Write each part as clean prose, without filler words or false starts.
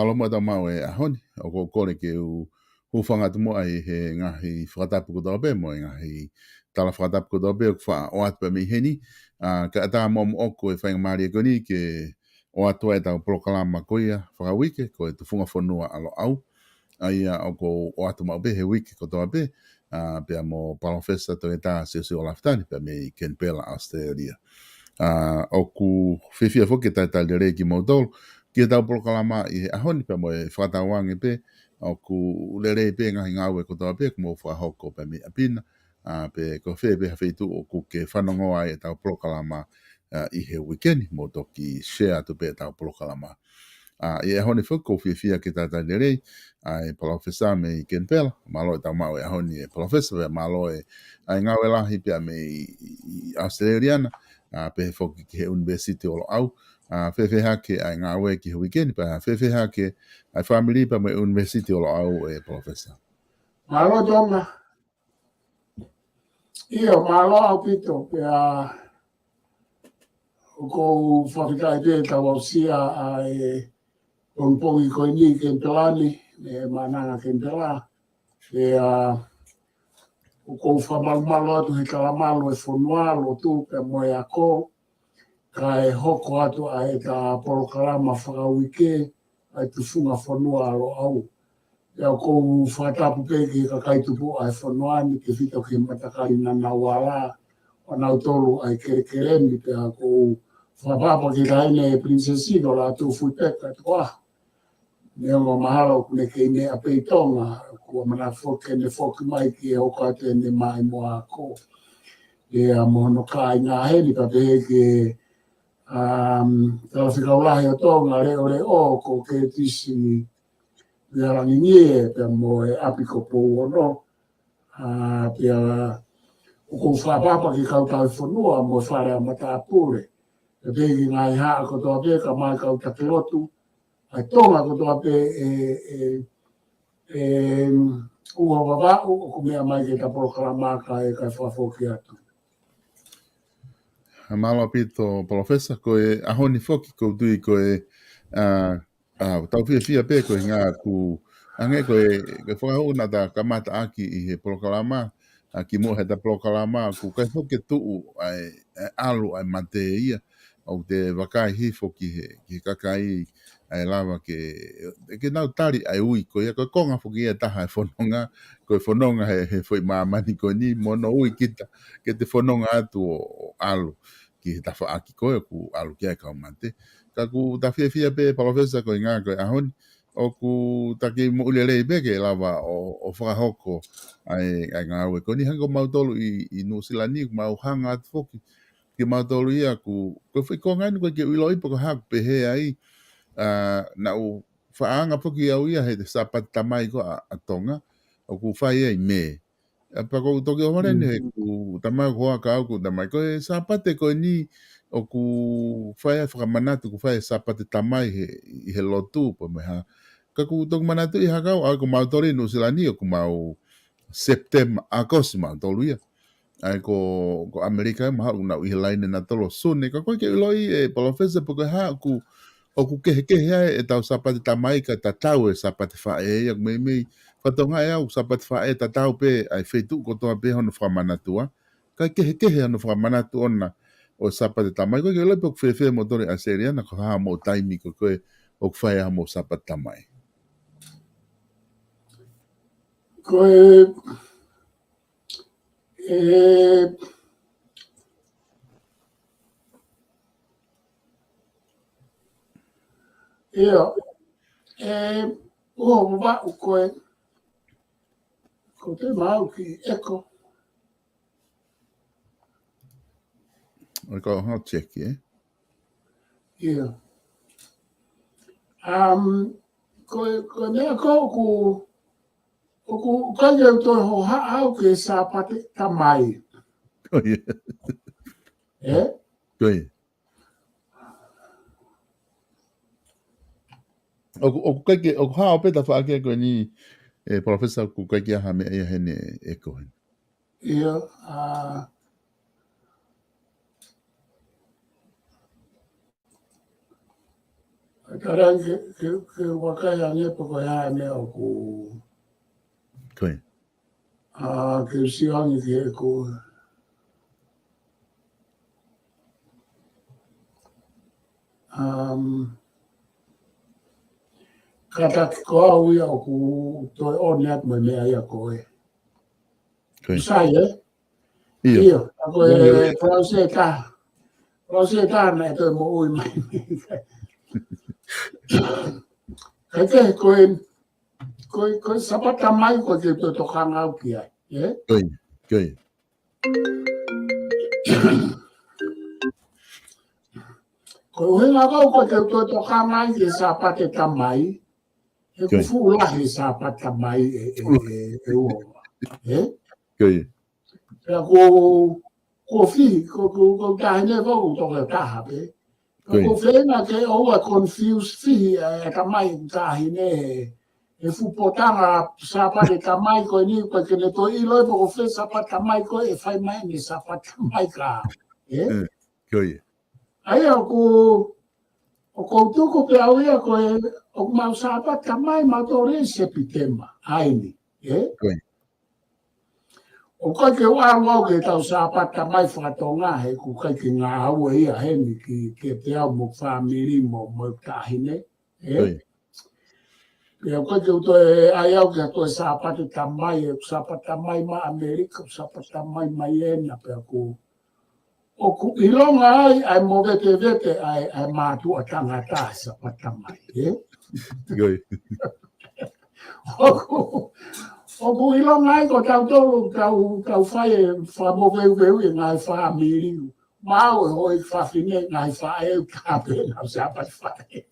malo mo mau e ahoni o ko kore ke u whanga tumo ai he ngahi whakatapu ko dobe mo ngahi tala whakatapu ko dobe o wha o atu mi heni ka ata mo oko e whainga maari e koni ke o atu e tau prokalama koia whakawike ko e tu whunga whanua alo au ai o ko o atu mau be he wiki ko toa be pia mo palofesta to e tā se o laftani pia me i Ken Pela Australia o ku whiwhia whoke tai tai le reiki mo tolu kia tau prokalama i he ahoni pe mo e whakatawangi pe o ku le rei pe ngahi ngāwe ko toa pe mo whahoko pe mi apina pe ko whee pe hawhitu o ku ke whanongoa e tau prokalama i he weekend mo toki share tu pe tau prokalama i ahoni whuk ko whiwhia ki tai tai le rei ai palofesa me i Ken Pela malo e tau mau e ahoni e palofesa pe malo e ai ngāwe lahi pe me i Australiana pe foki ki he university o lo au fefe hake ai ngāwe ki he weekend pa fefe hake ai family pa me university o lo au e professor malo jonga io malo au pito pe ko fabrikai te tau sia ai pongi ko ni Ken Pelani e mananga Ken Pela e ko fa malo tu he kala malo e fonua lo tu pe mo ya ko kai hoko atu ai ka polokalama whakawike ai tu funga whanua alo au. Ia kou whatapu peki ka kaitupu ai whanuani ke whito ki matakari na nawala o nau tolu ai kerekereni pe a kou whapapa ki kaine e prinsesino la tu fui peka tua. Neo mahalo kune ke ine a peitonga kua mana whoke ne whoki mai ki e hoka te ne mai moa ko. Ia mohono kai ngā heli pa pehe ke tala whikaulahi o tonga reo ko ke tisi wiarangi nie pe mo e apiko po no pe ko whapapa ki kautau whanua mo whare a matapure e pegi ngai haa ko toa pe ka mai kau takilotu ai tonga ko toa pe ua wawau o kumea mai ke ta proklamarka e kai whafoki atu. Malo pito professor ko e ahoni foki ko tui ko e tau whiwhia pe ko ngā ku ange ko e whakahau na ta kamata aki i he prokalama ki mo he ta prokalama ku kai foki tuu ai alu ai mate ia o te wakai hi foki he kakai ai lava ke nau tari ai ui ko ia ko konga foki ia taha e whanonga ko e whanonga he whai mamani ko ni mono ui kita ke te whanonga atu o alu ki ta fa aki ko ku alu kia ka mate ka ku ta fia pe professor ko nga ko ahon o ku ta ki mo le be ke lava o fa hoko ai nga we ko ni hango mautolu i no silani mau hanga at foki ki mautolu ia ku ko nga ko ke uloi po ha pe he ai na u fa anga foki au ia he sapat tamai ko atonga o ku fa ia me pa ko toki o ne ku tamai ko ka ku tamai ko sapate ko ni o ku fai whakamanatu ku fai sapate tamai he lotu po me ha ka ku tok manatu i hakau a ku mautori no silani o ku mau September Agosto mautori ai ko Amerika ma na i line na tolo sone ka ko ke loi e professor po ha ku o ku ke e tau sapate tamai ka tatau e sapate fa e me fatonga e au sapat fa e tatau pe ai fetu ko toa pe hono whamanatua. Kai kehe hono whamanatu ona o sapat tamai. Koe ke lepo kwhewhe motori a seriana ko haa mo taimi ko koe o kwhai mo sapat tamai. Koe wa koe ko te mau ki eko. O ko hot check, yeah? Yeah. Ko nea ko kai au toi ho hau ke sapate tamai. Oh, yeah. Eh? Koe. O kai ke, o hao peta whaake koe ni professor ku kai ke aha me ea hene e koe. Yeah. Kadang ke wakai ange pakoya me aku Koi. ke siang ke aku kata ko wi aku to onet me me ya ko Koi. saya Iyo. iyo aku proseta na to mo ui mai kake ko sapata mai ko ke to kanga kia Koi. Koi. Ko hinga ko ke to kanga ke sapata tamai e ku fula he sapata mai o Koi. ko fi ko ta ne ko to ke ta ha pe ko fe na ke o confused fi ka mai ta hine e fu potanga sapata tamai ko ni ko ke le to i lo ko fe sapata tamai ko e fai mai ni sapata tamai ka Koi. ai o koutuku pe au ia ko e o mau sapata tamai ma to re se pitema ai ni Koi. o kai ke wā ke tau sapata mai whakatonga he ku kai ke ngā aua ia he ni ki te au mo whamiri mo tahine. Ke o kai ke uto e ai au ke to sapata tamai e sapata mai ma Amerika, sapata mai mai ena pe aku. O ku ilonga ai mo vete ai mātua tangata sapata mai. Koi. O ku ilonga ai ko tau tolu tau whai whamoweu ngai whamiri. Mau e hoi whawhine ngai whae kape nau sapat whae.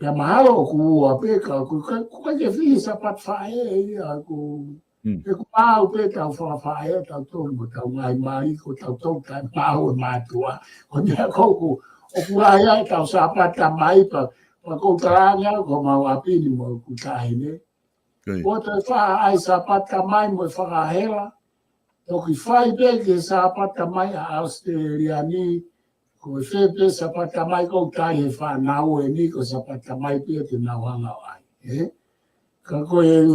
Ia mahalo ku ua peka, ku kai ke whihi sapat whae e ku mau pe tau whae tau tolu mo tau ngai mai ko tau tolu kai mau e mātua. Ko nia kouku, o ku ai tau sapat tamai pa ko taranga ko mau apini mo ku tahine. Ko te wha ai sapat tamai mo whakahela. Toki whai peke sapata mai a Australia ni, ko whepe sapata mai ko tai he whanau e ni ko sapata mai pia te nauhanga ai. Ka koe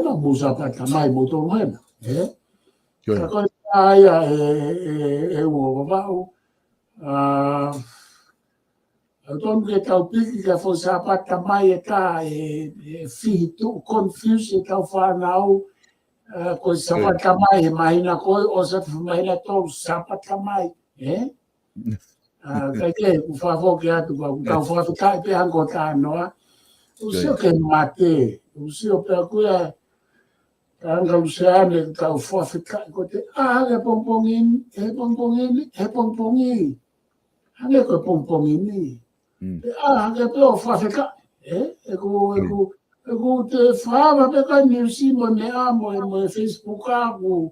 na mu sapata mai mo tō hena. Ka koe aia e ua wawau. Tōnu ke tau piki ka fo sapata mai e tā e whihi tu confuse e tau whanau. Ko sapata mai he mahina koe o sa mahina tō sapata mai. Kai ke ku whawhoke atu ka tau whawhikai pe hanko tā noa. Usio ke mate. Usio pe akuia ka anga useane tau whawhikai ko te he pompongini, he pompongini, he pompongini. Hange koe pompongini. Hange pe o whawhikai. Ku te whaama pe kai niusi mo ne a mo e Facebook a ku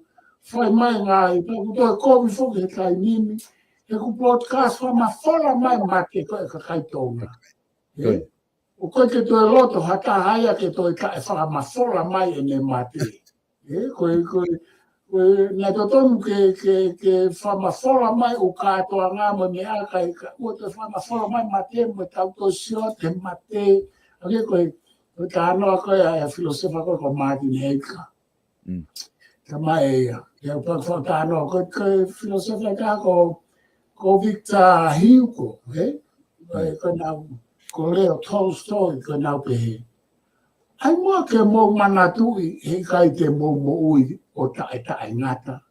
whai mai ngai, ku toi komi whoki he kai nimi, ku podcast wha whala mai mate koe ka kai tonga. O koe ke toi loto hata haia ke toi kai wha whala mai e ne mate. Nai to tonu ke wha whala mai o katoa ngā mo ne a kai, ua te wha whala mai mate mo tau to sio te mate, koe o tā noa koe a filosofa koe ko Martin Heidegger. Ka mai ea. Ia upakwa tā noa koe filosofa ka ko Victor Hugo. Koe nau, ko Leo Tolstoy koe nau pehe. Ai mua ke mō manatui he kai te mō ui o tae ngata.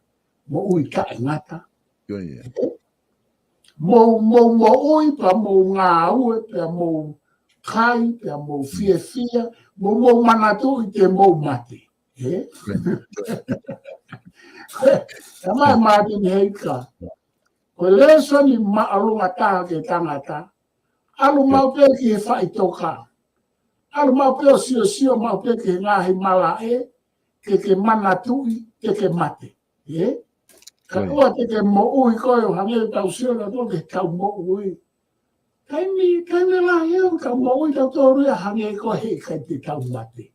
Mō ui tae ngata. Mō ui pa mō ngā ue pa mō kai, pe a mō fia, mō manatu i te mō mate. Ka mai Martin Heidegger. Ko leso ni maalunga taha ke tangata. Alu mau pe ki he whai toka. Alu mau pe o sio mau pe ki he ngahi mala ke manatu i ke mate. Ka ua ke mō ui koe o hange tau sio na tō ke tau mō ui. Kai mi la heo ka mo i tau tōru a hange ko he kai te tau mate.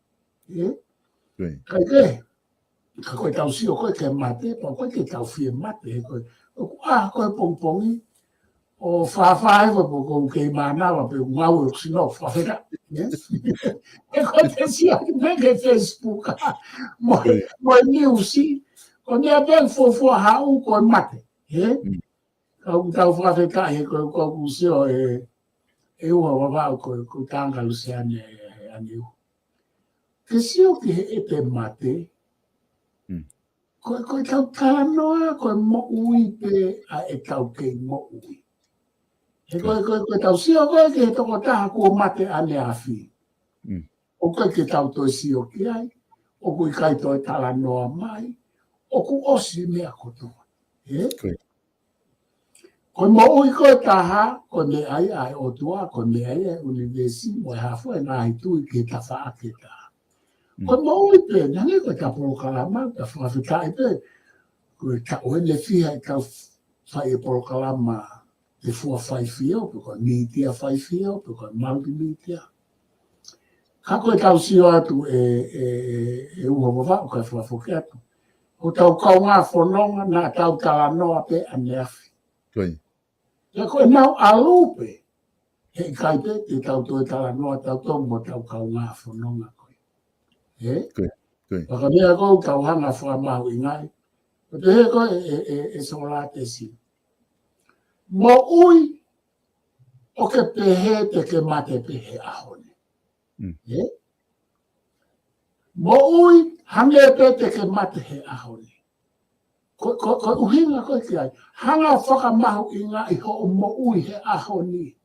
Kai ke, ka koe tau sio koe ke mate, pa koe ke tau fie mate. Koe pongpongi, o whawhai wa po kou kei mana wa pe ngau e kusino whawhera. E koe te sia ki me ke Facebook mo newsi ko nea pēng fōfua hau ko mate. Kau tau whawheka he koe kusio e ua wawau ko tanga lusi ane u. Ke sio ki he e te mate, koe tau tānoa koe mo ui pe a e tau kei mo ui. He koe tau sio koe ke he toko taha kua mate ane a whi. O koe ke tau toi sio ki ai, o koe kai toi tānoa mai, o ku osi mea kotoa. Koe mo ui koe taha, koe me ai o tua, koe me ai e universi, mo e hafo e nā hitui ke ta wha ke taha. Koe mo ui pe, nange koe ta porokalama, ta whawhitai pe, koe ta oe le whiha e tau whai e porokalama te fua whai whio, pe koe mitia whai whio, pe koe mauri mitia. Ka koe tau sio atu e uha wawa, koe whawhoke atu. Ko tau kau ngā whanonga, nā tau tala noa pe ane awhi. Ia koe nau alupe, he kai pe, te tau toi tala noa tau tau mo tau kau ngā whanonga koe. Waka mea kou tau hanga whamahu i ngai. O te he koe e sola te si. Mo ui, o ke pehe te ke mate pehe ahone. Mo ui, hange pe te ke mate he ahone. Ko uhinga koe ki ai. Hanga whakamahu i ngai ho mo ui he ahoni.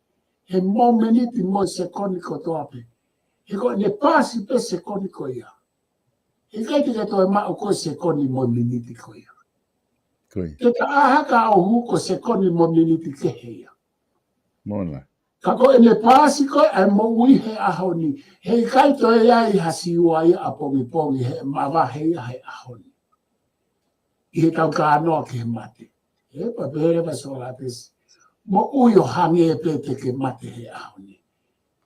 He mo meniti mo sekoni ko toape. He koe ne pasi pe sekoni ko ia. He kai te katoa mao ko sekoni mo miniti ko ia. Te ka ahaka o huko sekoni mo miniti ke heia. Mona. Ka koe ne pasi koe ai mo ui he ahoni. He kai toi ai hasi ua ia a pongi pongi he mawa heia he ahoni. I he tau ka anoa ke he mate. He pa pehere pa sola pesi. Mo ui o hange e pe te ke mate he ahoni.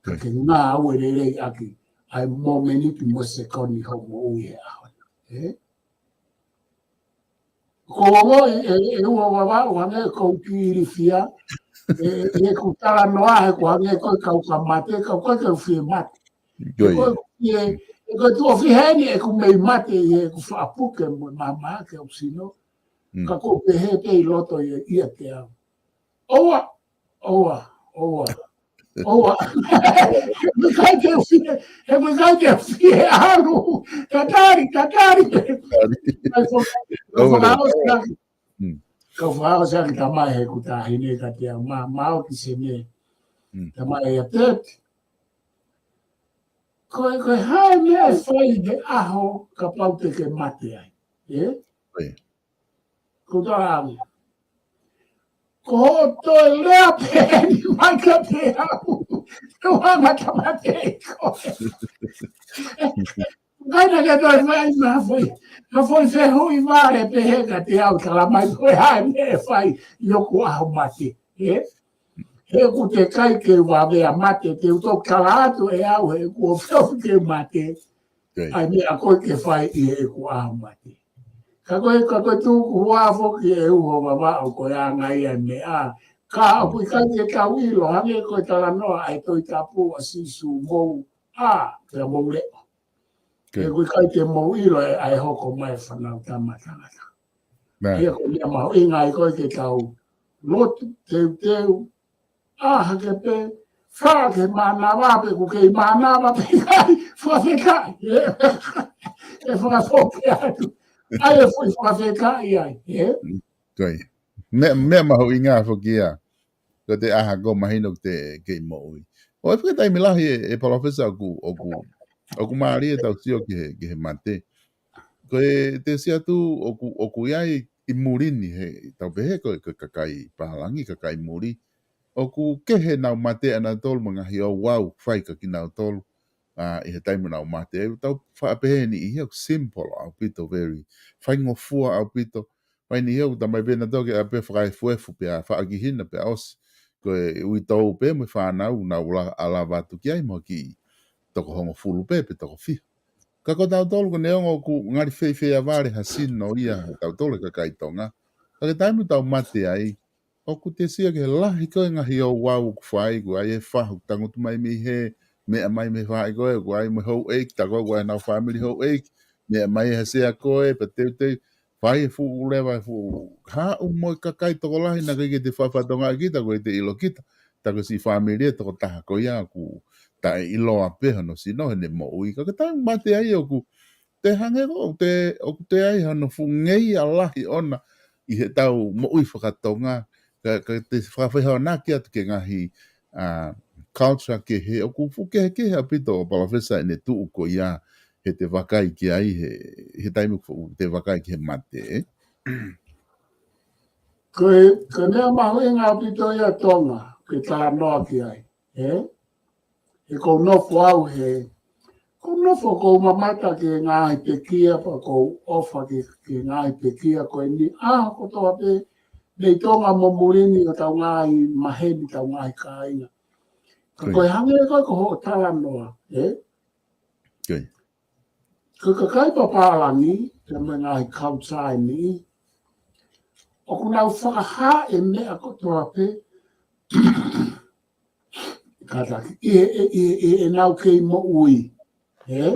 Ka ke ngā au e rei aki. Ai mo meniti mo sekoni ho mo ui he ahoni. Ko ongo e ua wawa o hange kou ki iri fia. E ku tala noa he ko hange koe kau ka mate. Kau koe kau fie mate. E koe tua fiheni e ku mei mate e ku whaapuke mo mama ke o sino. Ka ko pehe te i loto i ia te au. Oua. He mui kai te fie aru. Tatari. Kau whakao seaki tamai he ku tahine ka te au. Mao ki se me. Tamai e a tete. Koe hae mea whai he aho ka pau te ke mate ai. Ko tāu. Ko toi lea pēni mai ka te au. Ko hanga tamate e koe. Kaina ke toi whai ma whai. Ka whai whehui wāre pehe ka te au tala mai koe hae mea whai yoku aho mate. He ku te kai ke wawea mate te uto kala atu e au he ku o whio ke mate. Ai mea koe ke whai i he ku aho mate. Ka koe tūku wāwho ki e uho wawa o koe a ngai e mea. Ka apui kai te tau ilo, hange koe tala noa ai toi tapu a sisu mou pia mou leo. E koe kai te mou ilo e ai hoko mai whanau tamatangata. Hea koe lia maho inga i koe ke tau lotu, teu, hake pe, whake mana wape ku kei mana wape kai, whawhekai. E whakafoke atu. Ai e foi whawhekai ai. Koe. Mea maho i ngā whakia. Ko te aha ko mahino te kei mo ui. O e whakatai milahi e palawhesa oku maari e tau sio ki he mate. Ko e te sia tu oku iai i murini he tau pehe ko kakai pahalangi, kakai muri. Oku kehe nau mate ana tolu mangahi o wau whai ka ki nau tolu. I he taimu nau mate. E tau whaapehe ni i heo simple au pito very. Whaingo fua au pito. Wai ni heo tamai pena toke a pe whakai fuefu pe a whaakihina pe a os. Ko e ui tau pe mo whanau na ula ala watu ki ai mo ki toko hongo fulu pe toko fi. Ka ko tau tolu ko neongo ku ngari fei fei a ware hasin no ia tau tolu ka kai tonga. Ka ke taimu tau mate ai. o ku te sia ke lahi koe ngahi o wau ku whai ku ai e whahu tangotu mai mi he mea mai me whai koe ku ai me hou eik tako ku ai nau family hou eik mea mai he sea koe pa te whai e fu ulewa e fu ha u moi kakai toko lahi na ke te whawhatonga kita koe te ilo kita tako si family e toko taha koe ia ku ta e ilo a peha no si no he ne mo ui kakatai mate ai o ku te hange o te ai hano fu ngei a lahi ona i he tau mo ui whakatonga ka te whawhaiha nā kia te ngahi culture ke he o kufu ke he apito o palawhesa ine tuu ko ia he te wakai ki ai he taimu te wakai ki he mate Ko nea mahu e ngā pito ia tonga ke tā noa ki ai. E ko nofo au he ko nofo ko mamata ke ngā i pe kia pa ko ofa ke ngā i pe kia ko ni ko toa pe nei tonga momurini o tau ngā i maheni tau ngā i kāinga. Ka koe hange koe ko ho tala noa. Ka kai papalangi te me ngā i kautai ni o kunau whakaha e mea ko toa pe kataki e nau kei mo ui. Pea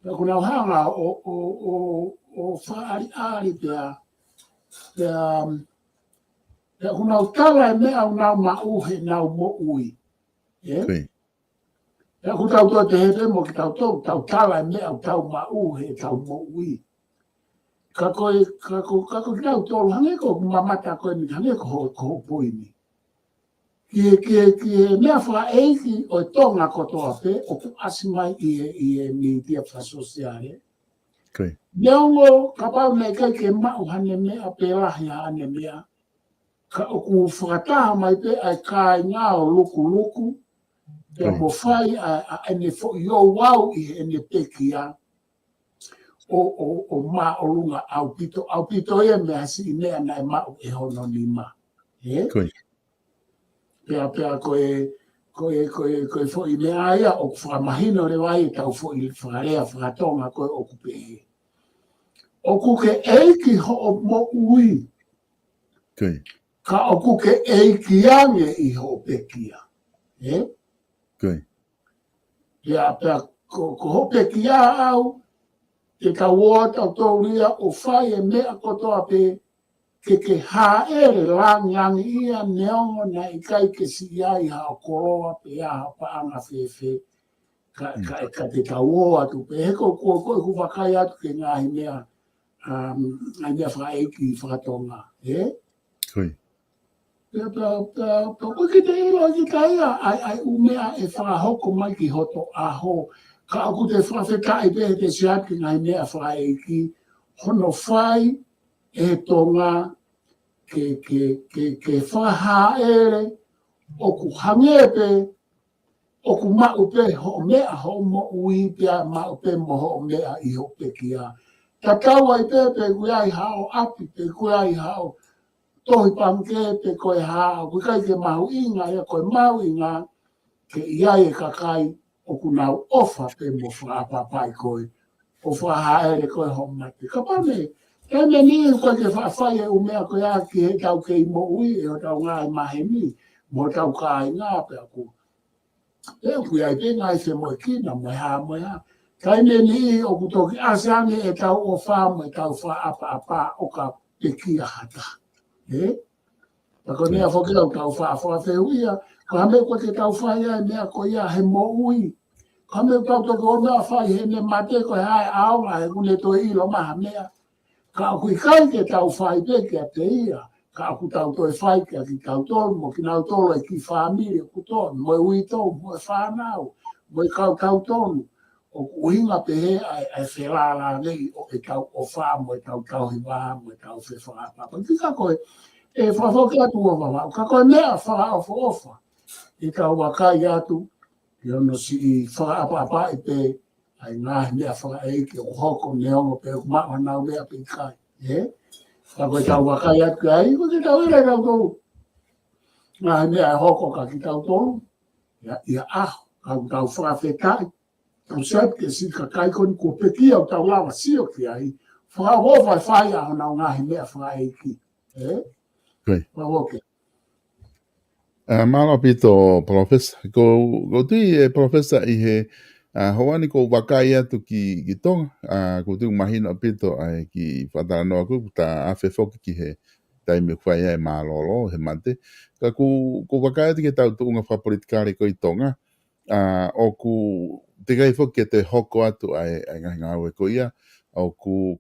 kunau hanga o whaari pea kunau tala e mea o nau mauhe nau mo ui. Pea kutau toa te hepe mo ki tau tala e mea o tau mauhe tau mo ui. Ka koe kinau tolu hange ko mamata koe ni hange ko ho poini. Ki mea wha eiki o tonga kotoa pe o ku asimai i e media whasosiare. Neongo ka pau nei kai ke mau hane mea pe lahi hane mea. Ka o ku whakataha mai pe ai kai ngā o luku. Pea mo whai a ene fo i o wau i ene pekia. O ma o lunga au pito e me hasi i mea nai mau e hono ni ma. Pea koe fo i mea ia o whakamahino re wai tau fo i whakarea whakatonga koe o kupehe. O kuke eiki ho o mo ui. Ka o kuke eiki ange i ho pekia. Pea ko ho pekia au te kaua tau tauria o whai e mea kotoa pe ke haere langiangi ia neongo na i kai ke si iai hao koroa pe a paanga whewhe ka te kaua atu pe heko koe ku wakai atu ke ngahi mea ai mea whaeiki whakatonga. Pea koe ki te ilo ki taia ai umea e whahoko mai ki hoto aho. Ka aku te whawhetai pe te siati ngai mea whaeiki, hono whai e tonga ke whahaere o ku hangepe, o ku mau pe ho mea ho mo ui pia mau pe mo ho mea i ho pekia. Ta taua i pe kuiai hao api, pe kuiai hao tohi panke pe koe hao, kuikai ke mahu inga ia koe mau inga ke iai e kakai o kunau ofa pe mo whaapapai koe, o whahaere koe homate. Ka pane, e me ni koe ke whaafai e umea koe a ki he tau kei mo ui e o tau ngai mahe ni, mo tau kai ngā pe aku. E kui ai pe ngai se mo kina, mo ha. Kai me ni o kutoki asange e tau o wha mo e tau whaapapa o ka pekia hata. Tako nea whoki au tau whaafuia, ka hame ko te tau whaia e mea ko ia he mo ui. Ka hame tau toko o mea whai he ne mate ko he hae aonga he kune to ilo maha mea. Ka aku i kai ke tau whai pe kia te ia. Ka aku tau toi whai kia ki tau tonu, mo ki nau tolo e ki whaamiri ku tonu, mo e ui tonu, mo e whanau, mo e kau tau tonu. O uhinga pe he ai whelala nei o e tau o wha, mo e tau hi wā, mo e tau whi whaapapa. Ki ka koe, e whawhoki atu o wawa, ka koe mea wha ofa. I tau wakai atu, i ono si i whaapapa i pe, ai ngahi mea whaeiki o hoko neongo pe o maa nau mea pe kai. Ka koe tau wakai atu ai, ko te tau ere tau tolu. Ngahi mea hoko ka ki tau tolu, ia aho, ka tau whawhetai. Tau seap ke si ka kai koni ko pekia o tau lawa sio ki ai, whakawo whai a hana o ngahi mea whai ki. Wawoke. Malo pito professor ko tui professor i he hoani ko wakai atu ki tonga ko tui mahino pito ai ki whatara aku ta awhi foki ki he taimi whai ai malolo he mate ka ko wakai atu ki tau tuunga whapolitikari ko i tonga o ku te gai foki te hoko atu ai ngahi ngawe ko ia o ko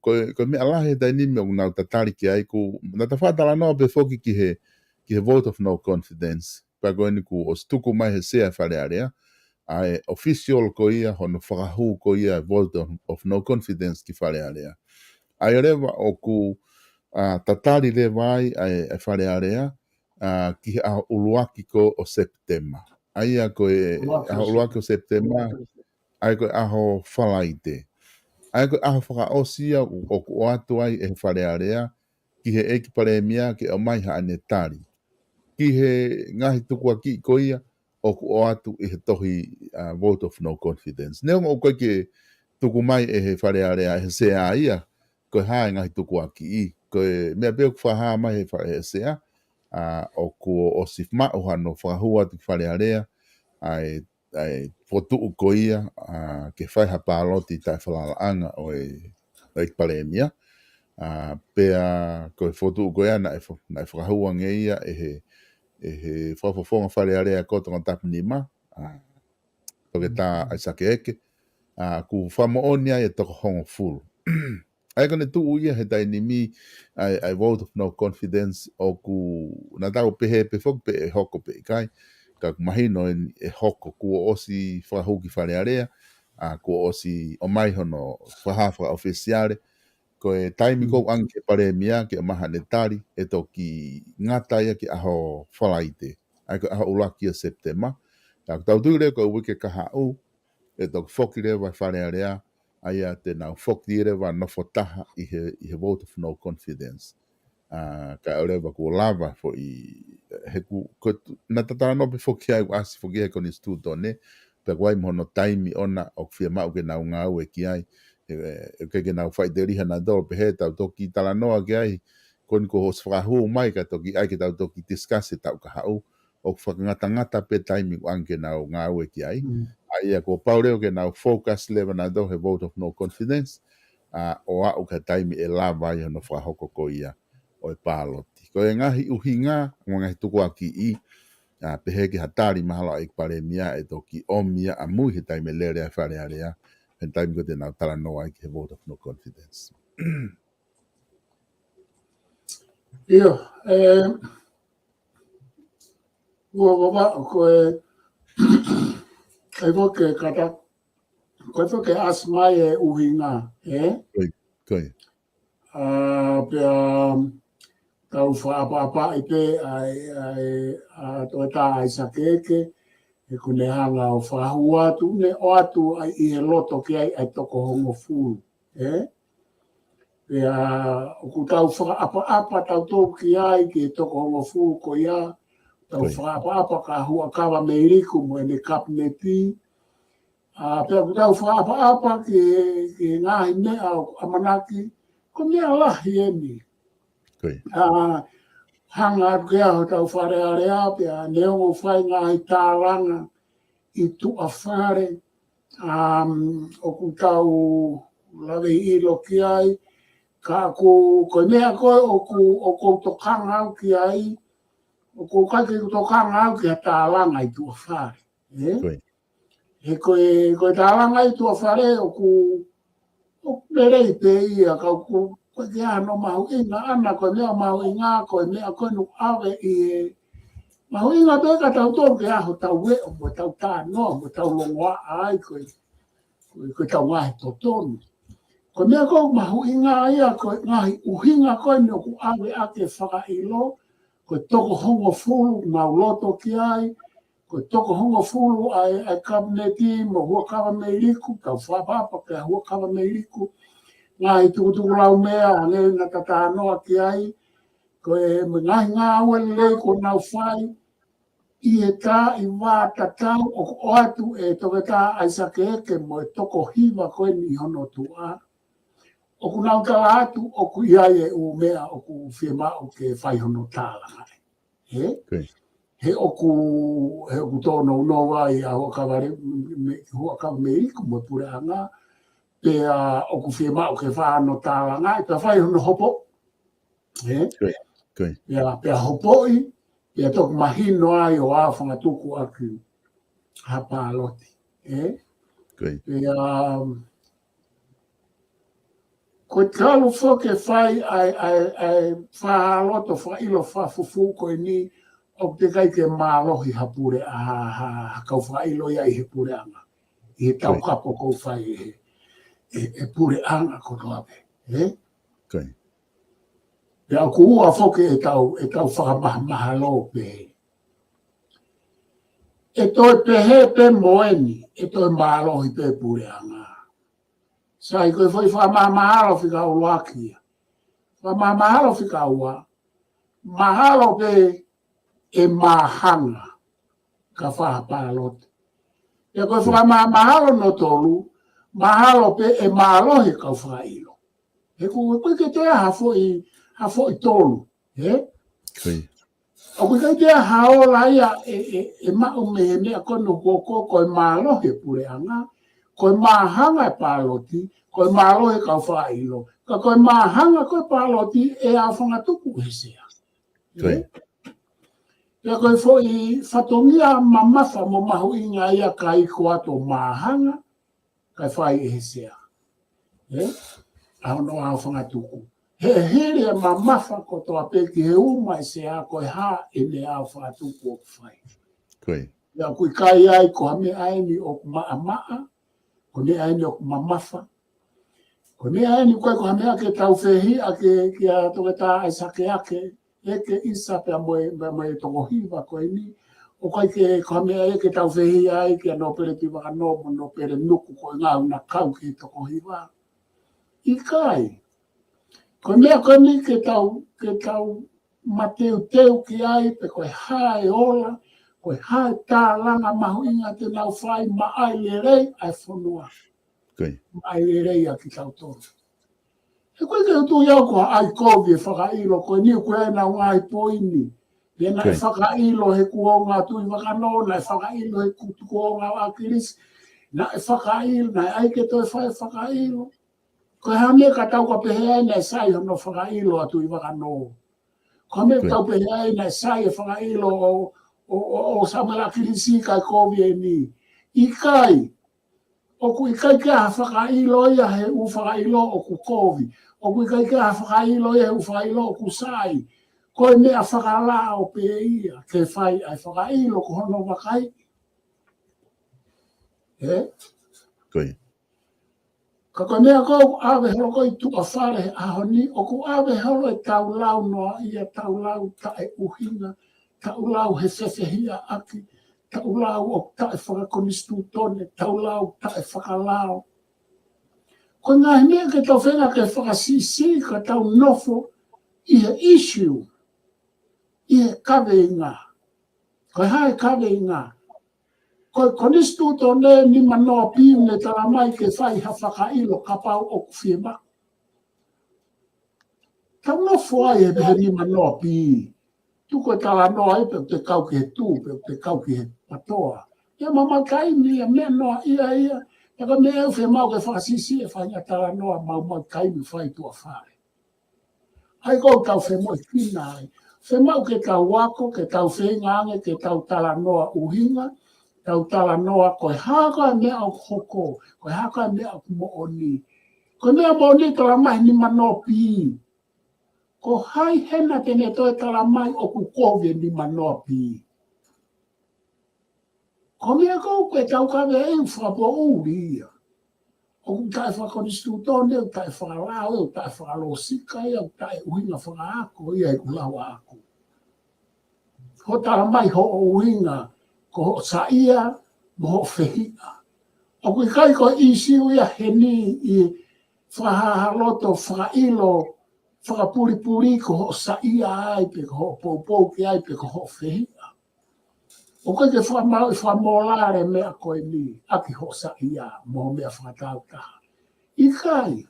me alahe taini me o ngau tatari ki ai ko na ta whatara noa pe foki ki he vote of no confidence. Pagoni ku o stuku mai he sea whare area. Ai official ko ia, hono whakahu ko ia vote of no confidence ki whare area. Ai rewa o ku tatari le vai ai whare area ki a uluaki ko o September. Ai a ko uluaki o September, ai ko aho whalaite. Ai ko aho whakaosia o ku o atu ai e whare area ki he eki pare mia ki o mai ha anetari. Ki he ngahi tukua ki ko ia o ku o atu i he tohi vote of no confidence. Neo o koe ke tuku mai e he whare area he sea ia, koe hae ngahi tukua ki i. Koe mea peo ku whaha mai he whare he sea, o ku o sifma o hano whakahua tu whare area, ai fotu u ko ia, ke whai ha pāloti tai whalalaanga o e pare mia. Pea koe fotu u ko ia na e whakahua nge ia e he whafafonga whare area kotonga tapu ni ma, toke tā ai sake eke, ku whamoonia e toko hongo fulu. Ai kone tu uia he tai ni mi ai vote of no confidence o ku na tau pehe pe fok pe e hoko pe kai, ka mahino e hoko ku osi whahuki whare area, ku osi o mai hono whahafa ofisiare, ko e taimi ko anke pare mia ke maha netari e toki ngata ia ki aho whalaite. Ai ko aho ulaki o September. Ka tau tūre ko wike kaha u e toki whoki rewa whare area ai a te nau whoki rewa nofotaha i he vote of no confidence. Ka rewa ko lava fo i he ku na tatara no pe whoki ai asi whoki he koni stu tone pe wai mono taimi ona o whia mau ke nau ngā ue ki ai ke nau whai te riha na do pe he tau toki tala noa ki ai koni ko hos whakahu mai ka toki ai ke tau toki discuss e tau ka hau o whakangata pe taimi anke nau ngā ue ki ai ai ko paureo ke nau focus lewa na do he vote of no confidence o au ka taimi e la vai no whakahoko ko ia o e pāloti ko e ngahi uhinga ngahi tuku aki i pehe ki hatari mahalo ai pare mia e toki o mia a mui he taimi lere a whare area and time ko te nau tala no ai ke vote of no confidence. Ia, ua koe whoke kata, koe whoke asmai e uhinga, Koe. Pea tau whaapa i te ai toi tā ai sakeke, e kune hanga o whahu atu, ne o atu ai i he loto ki ai toko hongo fulu. Pea o ku tau whaapa tau tō ki ai ki toko hongo fulu ko ia, tau whaapa ka hua kawa me iriku mo e ne kapneti. Pea ku tau whaapa ki ngahi mea o amanaki, ko mea lahi e ni. Hanga atu ke aho tau whare area, pea neongo whai ngahi tāranga i tu a whare, o ku tau lawe ilo ki ai, ka ko mea koe o ku tokanga au ki ai, o ku kake tokanga au ki a tāranga i tu a whare. He koe tāranga i tu a whare, o ku merei pe ia, ka ku koe ke ano mahu inga ana, koe mea mahu inga, koe mea koe nuk awe i e mahu inga peka tau tō ke aho tau weo, mo tau tā no, mo tau longoa ai, koe tau ngahi tō tōnu. Koe mea koe mahu inga ia, koe ngahi uhinga koe ni o ku awe ake whakailo, koe toko hongo fulu mau loto ki ai, koe toko hongo fulu ai kabineti, mo hua kawa me iriku, tau whapapa ke hua kawa me iriku, ngahi tukutuku lau mea, ane na tata anoa ki ai, koe ngahi ngā wele ko nau whai, i e tā i wā tatau o atu e toke tā aisake eke mo e toko hiwa koe ni hono tua. o ku nau kala atu o ku iae o mea o ku whiema o ke whaihono tāla ngai. He o ku tōno noa i a hoa ka me iku mo pure anga, pe o ku whiema o ke whaano tāla ngai, pe whaihono hopo. Pe hopo i, pe toku mahino ai o a whangatuku aki hapa aloti. Pe ko kalu fo ke fai ai fa loto fa ilo fa fufu ko ni o te kai ke malohi hapure a ka fa ilo ia i pure anga i tau kapo ko fai e pure anga ko no ave ya ku a fo ke e tau fa mahalo pe e to pe he pe moeni e to malohi pe pure anga sai ko foi fa mahalo fica o laki fa mahalo fica o mahalo pe e mahanga ka fa palot e ko fa mahalo no tolu mahalo pe e malo he ka fa ilo e ko ke te ha foi tolu o ko ke ha o la ia e ma o me ne ko no ko e malo he pure anga ko mahanga paloti ko malo e ka fa ilo ka ko mahanga ko paloti e a fanga tuku hesea ya ko fo i fatongia mamafa mo mahu inga ia kai ko ato mahanga ka fa i hesea a no a fanga tuku he hele mamafa ko to apeki he uma se a ko ha ele a fa tuku fai ya ku kai ai ko me ai ni o ma ko ne ai no mamafa ko ne ai ni ko hamea ke tau fehi ake kia to ta ai sake ake ke isa pe mo to hiva ko ni o ko ke hamea ke tau fehi ai ke no peretiba no pere nuku ko nga una kau ke to hiva i kai ko ne ko ni ke tau mateu teu ki ai pe ko hai ola ko hai ta langa mahu inga te nau fai ma ai le rei ai fonua ai le rei a ki tau tonu e koe ke tu iau ko ai kovi e whakailo ko ni koe ai na ngai poini le na e whakailo he kuonga tu i wakano na e whakailo he kuonga a kiris na e whakailo na ai ke toi whai whakailo ko hame ka tau ka pehe ai na e sai hono whakailo atu i wakano ko hame tau pehe ai na e sai e whakailo o samala kirisi kai kovi e ni i kai o ku i kai ke ha whakailo ia he u whakailo o ku kovi o ku i kai ke ha whakailo ia he u whakailo o ku sai ko e mea whakala o pe ia ke whai ai whakailo ko hono wakai ka ko mea kou awe holo koi tu a whare a honi o ku awe holo e tau lau noa ia tau lau ta e uhinga tau lau he whewhehia aki tau lau o ta e whakakonistu tone, tau lau ta e whakalao. Ko ngā mea ke tau whenga ke whakasisi ka tau nofo i he issue, i he kawe i ngā. Ko hae kawe i ngā. Ko konistu tone ni manoa piu ne tala mai ke whai ha whakailo ka pau o kuwhiema. Tau nofo ai he behe ni manoa piu. Tuko tala noa i pe te kau ki he tū, pe te kau ki he patoa. Ia mama kai ni a mea noa ia. Ia ka mea uwhi mau ke whakasisi e whainga tala noa mau kai mi whai tua whare. Ai kou tau whi mo i kina ai. Whi mau ke tau wako, ke tau whingange, ke tau tala noa uhinga, tau tala noa koe haka mea au hoko, koe haka mea au mooni. Koe mea mooni tala mai ni manoa pii. Ko hai hena tene toi tala mai o ku kowe ni manoa pii. Ko mea kou koe tau kawe e whapo uri ia. O ku tae whakonistu tone, o tae whakalao, o tae whakalosika ia, o tae uhinga whakaako ia e kulawa ako. Ho tala mai ho o uhinga, ko ho saia, mo ho whehia. O ku kai ko isiu ia heni i whahahaloto, whakailo, whakapuripuri ko ho saia ai, pe ko ho poupou ki ai, pe ko ho whehia. O koe ke whamolare mea koe ni, aki ho saia, mo mea whakatau taha. I kai,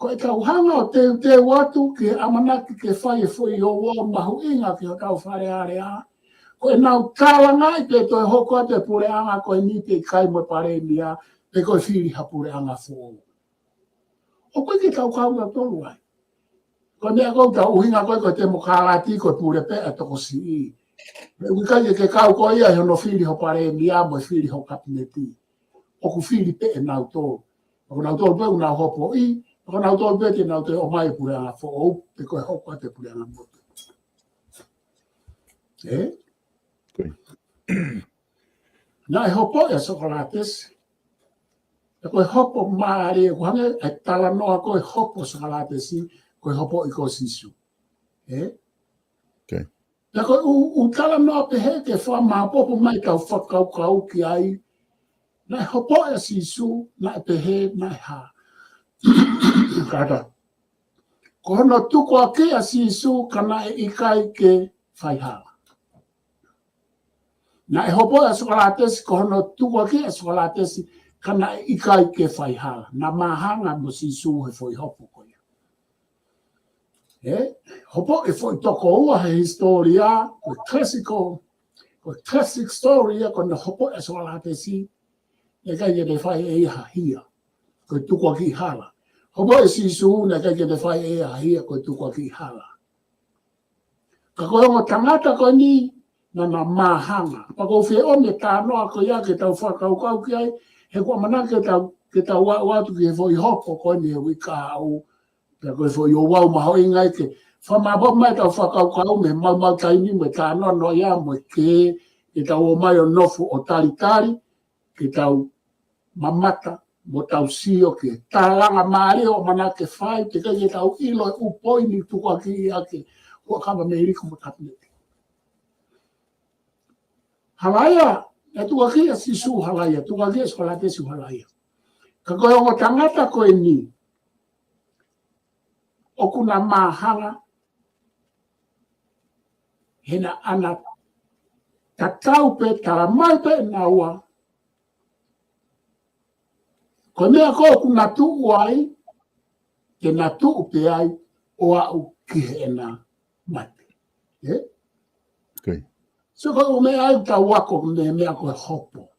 ko e tau hanga o te watu ke amanaki ke whai e whai o wā mahu inga ki o tau whare are a. Ko e nau tālanga i te toi hoko te pure anga ko e ni te kai mo pare mia pe ko e whiri ha pure anga fō. O koe ke tau kaunga tolu ai. Ko mea kou tau uhinga koe ko te mokarati ko pure pe a toko si i. Me ukai ke kau ko ia he no whiri ho pare mia mo e whiri ho kapineti. O ku whiri pe e nau tō. O ku nau tō pe unau hopo i. Ko nau tō pete nau te o mai pure anga fo o te koe hoko te pure anga mote. Nā e hopo e sokolates. E koe hopo maare e kuhange e tala noa koe hopo sokolates i koe hopo i ko sisu. Nā koe u tala noa pe he ke wha maapopo mai kau whakau ki ai. Nā e hopo e sisu, nā e pe he, nā e haa. Kata. Ko hono tuko a ke a sisu kana e ikai ke whaihala. Na e hopo e sokolatesi ko hono tuko a ke a sokolatesi kana e ikai ke whaihala. Na mahanga mo sisu he foi hopo ko ia. Hopo e foi toko ua he historia, ko classic story ko na hopo e sokolatesi e kai e whai e iha hia. Ko tuko a ki hala. Hopo e sisu na kai ke te whai e a hia koe tuko ki hala. Ka koe ongo tangata koe ni na mahanga. Pa kou whie ome tā noa koe ia ke tau whakau ki ai. He kua mana ke tau watu ki he whoi hopo koe ni he wika au. Pea koe whoi o wau maho ingai ke. Whamabo mai tau whakau me mau taini me tā noa no ia mo ke. Ke tau o mai o nofu o tari. Ke tau mamata. Mo tau sio ke tālanga maare o mana ke whai, te kai e tau ilo e upoi ni tukua ki i ake, hua kama me iriko mo tapinete. Halaia, e tukua ki a sisu halaia, tukua ki a skolatesi halaia. Ka koe ongo tangata koe ni, o kuna mahanga, hena ana tatau pe taramai pe naua, ko mea ko ku na tu ai ke na tu pe ai o au ki he na mate. So ko me ai ta wako me ko hopo.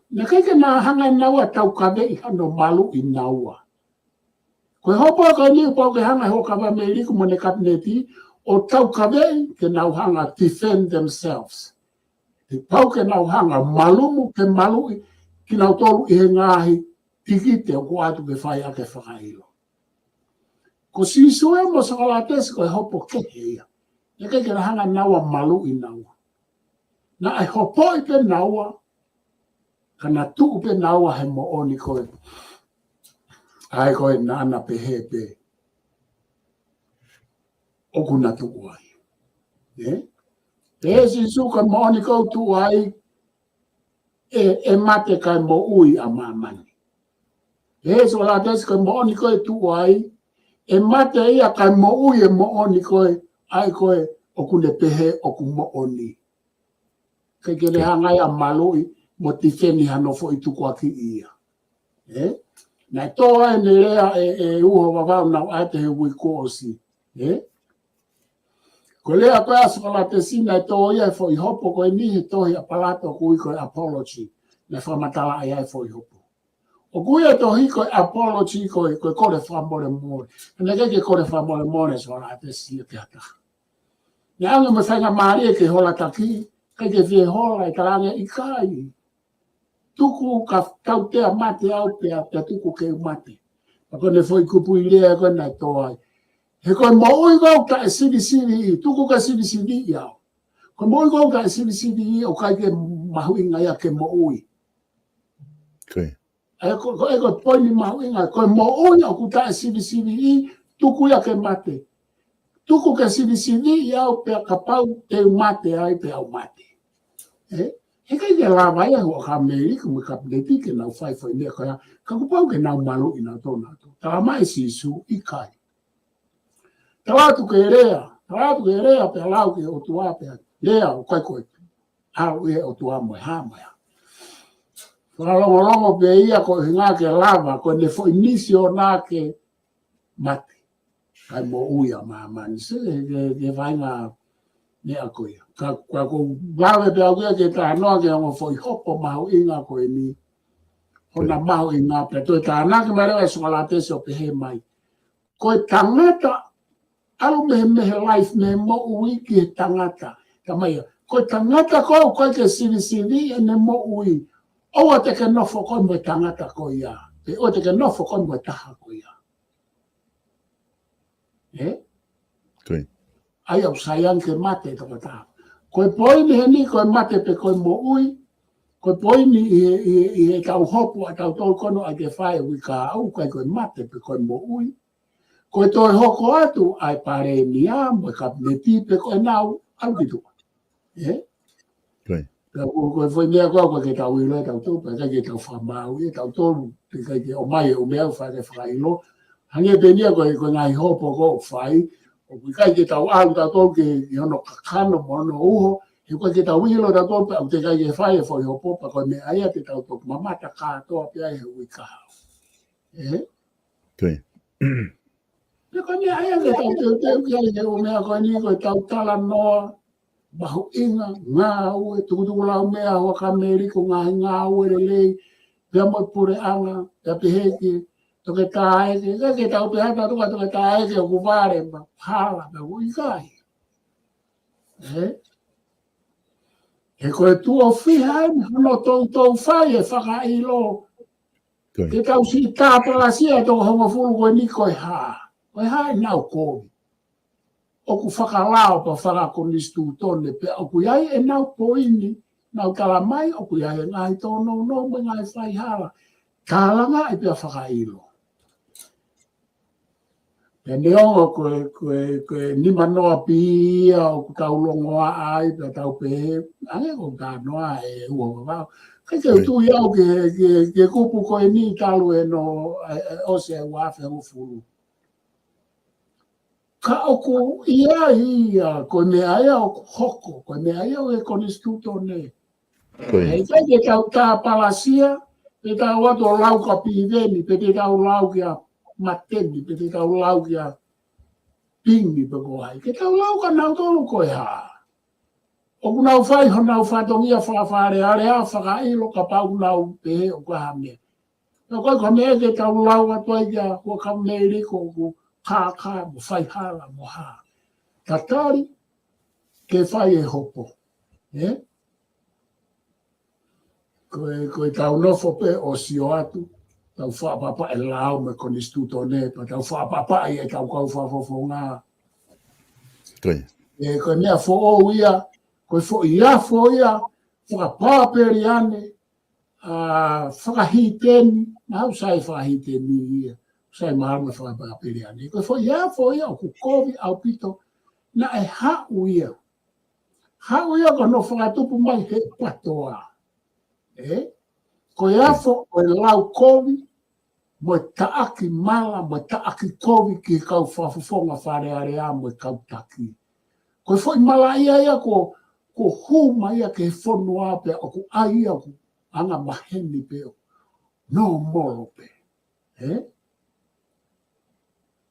Na kai ke na hanga na wa tau ka ve hano malu i na wa. Ko hopo ko ni po ke hanga ho ka va me ri ko ne kapneti o tau ka ve ke na hanga defend themselves. Te pau ke na hanga malumu ke malu ki nau tolu i he ngahi tiki te o kuatu ke whai ake whakailo. Ko sisu e mo sakalatesi ko e hopo ke heia. E kei ke hanga naua malu i naua. Na e hopo i pe naua, ka na tuu pe naua he mo oni koe. Ai koe na ana pe he pe. Oku na tuu ai. Pe sisu ka mo oni koe tuu ai, e mate kai mo ui a mamani. E so la tesi kai mo oni koe tu ai, e mate ia kai mo ui e mo oni koe, ai koe o kune pehe o ku mo oni. Kai ke le hangai a malui mo tifeni hanofo i tuku aki ia. Na toa e ne rea e uho wawau nau aite he ui ko osi. Ko lea koe aso la tesi na toa ia e fo i hopo koe ni he tohi a palato kui koe apology. Na whamatala ai ai fo i hopo. O kuia tohi koe apology koe kore whamore more. Na keke kore whamore more so la tesi te hata. Na anga me whainga maari e ke hola taki, keke vie hola e tarange i kai. Tuku ka tautea mate au pea tuku ke mate. Ako ne foi kupu i lea koe na toa ai. He koe maui kau ka e siri i, tuku ka siri i au. Koe maui kau ka e siri i o kai ke mahu inga ia ke maui. Okay. E koe poini mahu inga, koe maui au kuta e siri i, tuku ia ke mate. Tuku ke siri i au pea ka pau te mate ai pea au mate. He kai ke lawa ia hua ka meri kumu ka pneti ke nau whai nea kaya, ka kupau ke nau malu i nau tōna tō. Tala mai sisu i kai. Talatu ke rea pe lau ke o tua pe rea o kai koe. Hau e o tua moe ha moe. whakalongo pe ia ko hinga ke lava ko ne fo inisio na ke mate kai mo uia mani se ke vaina ne ako ia ka ko vawe pe au ke ta no ke ngo fo hopo mau inga ko ni ona mau inga pe to ta na ke mare so la te so pe he mai ko tangata alu me life me mo ui ki tangata kamai ko tangata ko ke siri ne mo ui o te ke no fo ko mo tangata ko ia pe o te ke no fo ko mo taha ko ia Koi ai au sayang ke mate to ta ko poi ni ni ko mate pe ko mo ui ko poi ni i ka hopo ta to ko no ake fai wi ka au ko mate pe ko mo ui ko to hoko atu ai pare ni a mo ka ne ti pe ko nau au ditu Koi ko foi me ko ke ta wi le ta to pe ke ta fa ma wi ta to pe ke o mai o me fa ke fa ilo hange pe ni ko ngai hopo ko fai o ke ta wa ta to ke yo no kakano mo no uho e ko ke ta wi lo ta to pe te ka ke fai fo yo po pa ko me ai te ta to mama ta ka to pe ai wi ka Koi Pe ko ni ai ke ta te ke o me ko ni ko ta tala no bahu inga nga o tu la me o ka me ko nga o le pe mo pure anga te pe he to ke ta ke ta pe ha to ke ta ke ku vare ba phala ba ui kai e ko tu o fi ha no to fai e fa ka i lo ke ta si ta pa si to ho fu ko ni ko ha na ko o ku whakalao pa whaka ko nistu tone pe o ku iai e nau poini nau kala mai o ku iai e ngai tono no me ngai whai hala kalanga e pia whakailo e neongo koe ni manoa pia o ku tau longoa ai pe tau pe ange ko ka noa e ua wawao kai ke tu iau ke kupu koe ni talu e no o se wafe o furu ka oku ia ko me ai o hoko ko me ai o e konstituto ne e kai ke tau ta palasia pe tau ato lau ka piveni pe te tau lau kia mateni pe te tau lau kia pingi pe ko ai ke tau lau ka nau tolu ko ha o ku nau fai ho nau fatongia whakawhare are a whaka ilo ka pau nau pe o ka hame no ko me ke tau lau ato ia ko ka me ko ka mo fai hala mo ha tatari ke fai e hopo ko tau nofo pe o sio atu tau fa papa e lao me con istuto ne pa tau fa papa e tau kau fa fo nga ko ne fo o ia ko fo ia fa pa periane fa hiteni na usai fa hiteni ia sai mal me fa pa periane ko fo ia ku kovi au pito na e ha uia ko no fa tupu mai he patoa ko iafo o lau kovi mo taaki mala mo taaki kovi ki kau fafufonga whare area mo kau taki ko foi mala ia ko huma ia ke whonua pe o ku aia ku anga maheni pe no moro pe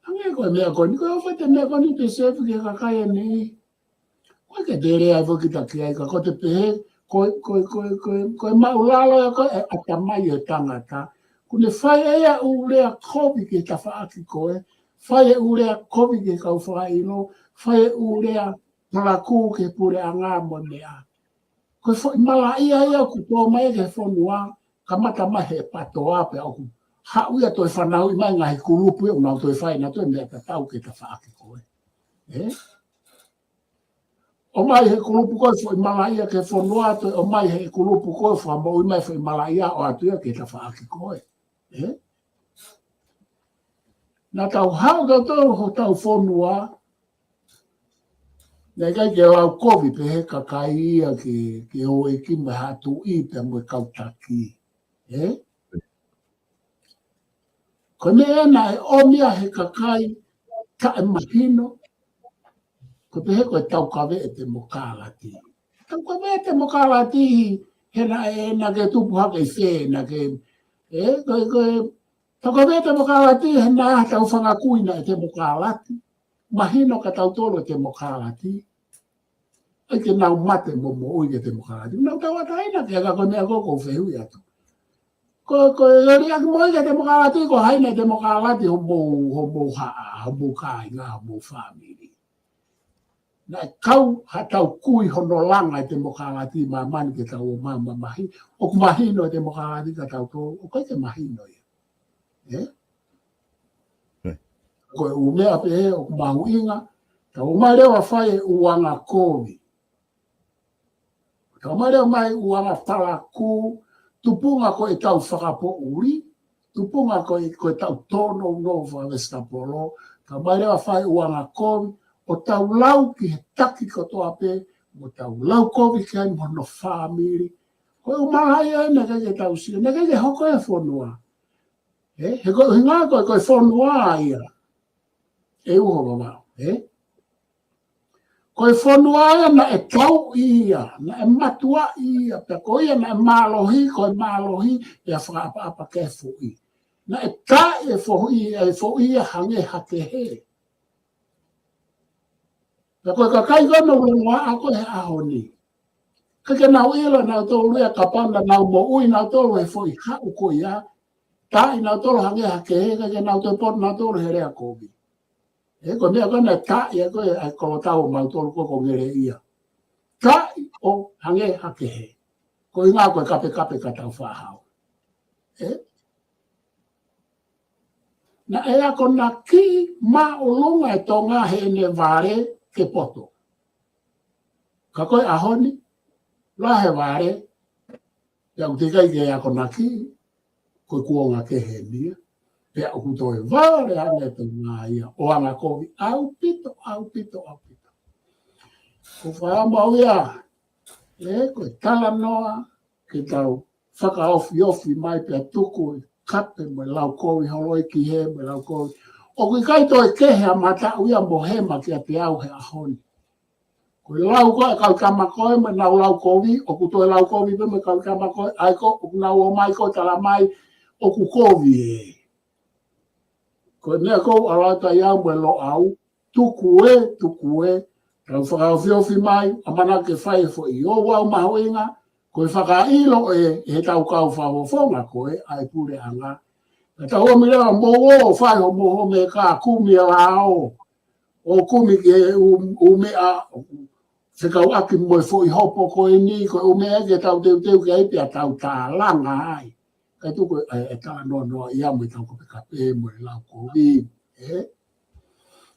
ange ko mea ko ni ko fete mea ko ni te sefu ke kakaya ni ko ke tere ai voki taki ai ka ko te pehe ko maulalo ko atamai e tangata kune fai ea ulea kovi ke ta whaaki koe fai ulea kovi ke kau whaino fai ulea malaku ke pure anga mo mea ko foi mala ia ku to mai ke fonua kamata mahe patoa pe o ha uia to whanau i mai ngai kurupu o nau to fai na to mea ka tau ke ta whaaki koe o mai he kulupu koe foi malaia ke whanua to o mai he kulupu koe whamau i mai foi malaia o atua ke ta whaaki koe na tau hau da tau ho tau whanua na kai ke lau kovi pe he kakai ia ke o e ki me hatu i pe mo kau taki ko me ena e omia he kakai ka e mahino ko pe he koe tau kawe e te mokalati tau kawe e te mokalati na ke tu ha ke fe na ke ko ta ko vete mo kalati na ta ufanga kuina te mo kalati mahino ka tau tolo te mo kalati ai ke na mate mo ui te mo kalati na ta wa taina ke ga ko me ko fe hu ya to ko ri ak mo ke te mo kalati ko hai na te mo kalati ho mo kai na mo family na kau hatau kui hono langa te mo kalati ma man ke tau mama mahi o mahino te mo kalati ka tau to o ko te mahino ko u mea pe o mahuinga ka o mai rewa whai uanga kovi ka o mai rewa mai uanga palaku tupunga ko e tau whakapo uri tupunga ko e tau tono no whawestapolo ka mai rewa whai uanga kovi o tau lau ki he taki ko toa pe o tau lau kovi ki ai mono family ko o mahai ai na ke tau si na ke hoko e whonua he ko hinga ko e whonua ia e uho mama ko e whonua na e tau ia na e matua ia pe ko ia na e malohi e a whakaapa ke fui na e ta e fui hange hake he pe ko ka kai gono ngwa ako he ahoni ka ke nau ilo na to lu e kapanda na mo ui na to lu e foi ha uko ia ta ina to lu hange hake he ka ke nau to pot na to lu here a kobi ko mea kona ta ia ko ai ko tau mau tolu ko ngere ia ta o hange hake he ko inga ko kape ka tau whahau na ea kona ki ma o lunga e tonga he ne vare ke poto ka koe ahoni la he vare ya utika i ke ea kona ki ko kuonga ke he nia pe o kutoe vare ane te ngā ia o anga kovi au pito ko whaama ia ko tala noa ke tau whakaofi mai pe tuku kape me lau kovi holoi ki he me lau kovi o kui kai toi kehe a mata uia mohema ki a te au he ahoni ko lau koe kau kama koe me nau lau kovi o kutoe lau kovi pe me kau kama koe ai ko o nau o mai ko tala mai o ku kovi ko nea kou alata iau me lo au tuku e tau whakaofi mai amana ke whai fo i o wau mahoinga ko i whakailo he tau kau whaofonga koe ai pure anga ka tau o mirewa mo o whai ho moho me ka kumi a lao o kumi ke umea whekau aki mo fo i hopo koe ni ko umea ke tau teu ke aipi a tau tā langa ai kai tuku e tā no ia mo i tau kope kape mo i lau kovi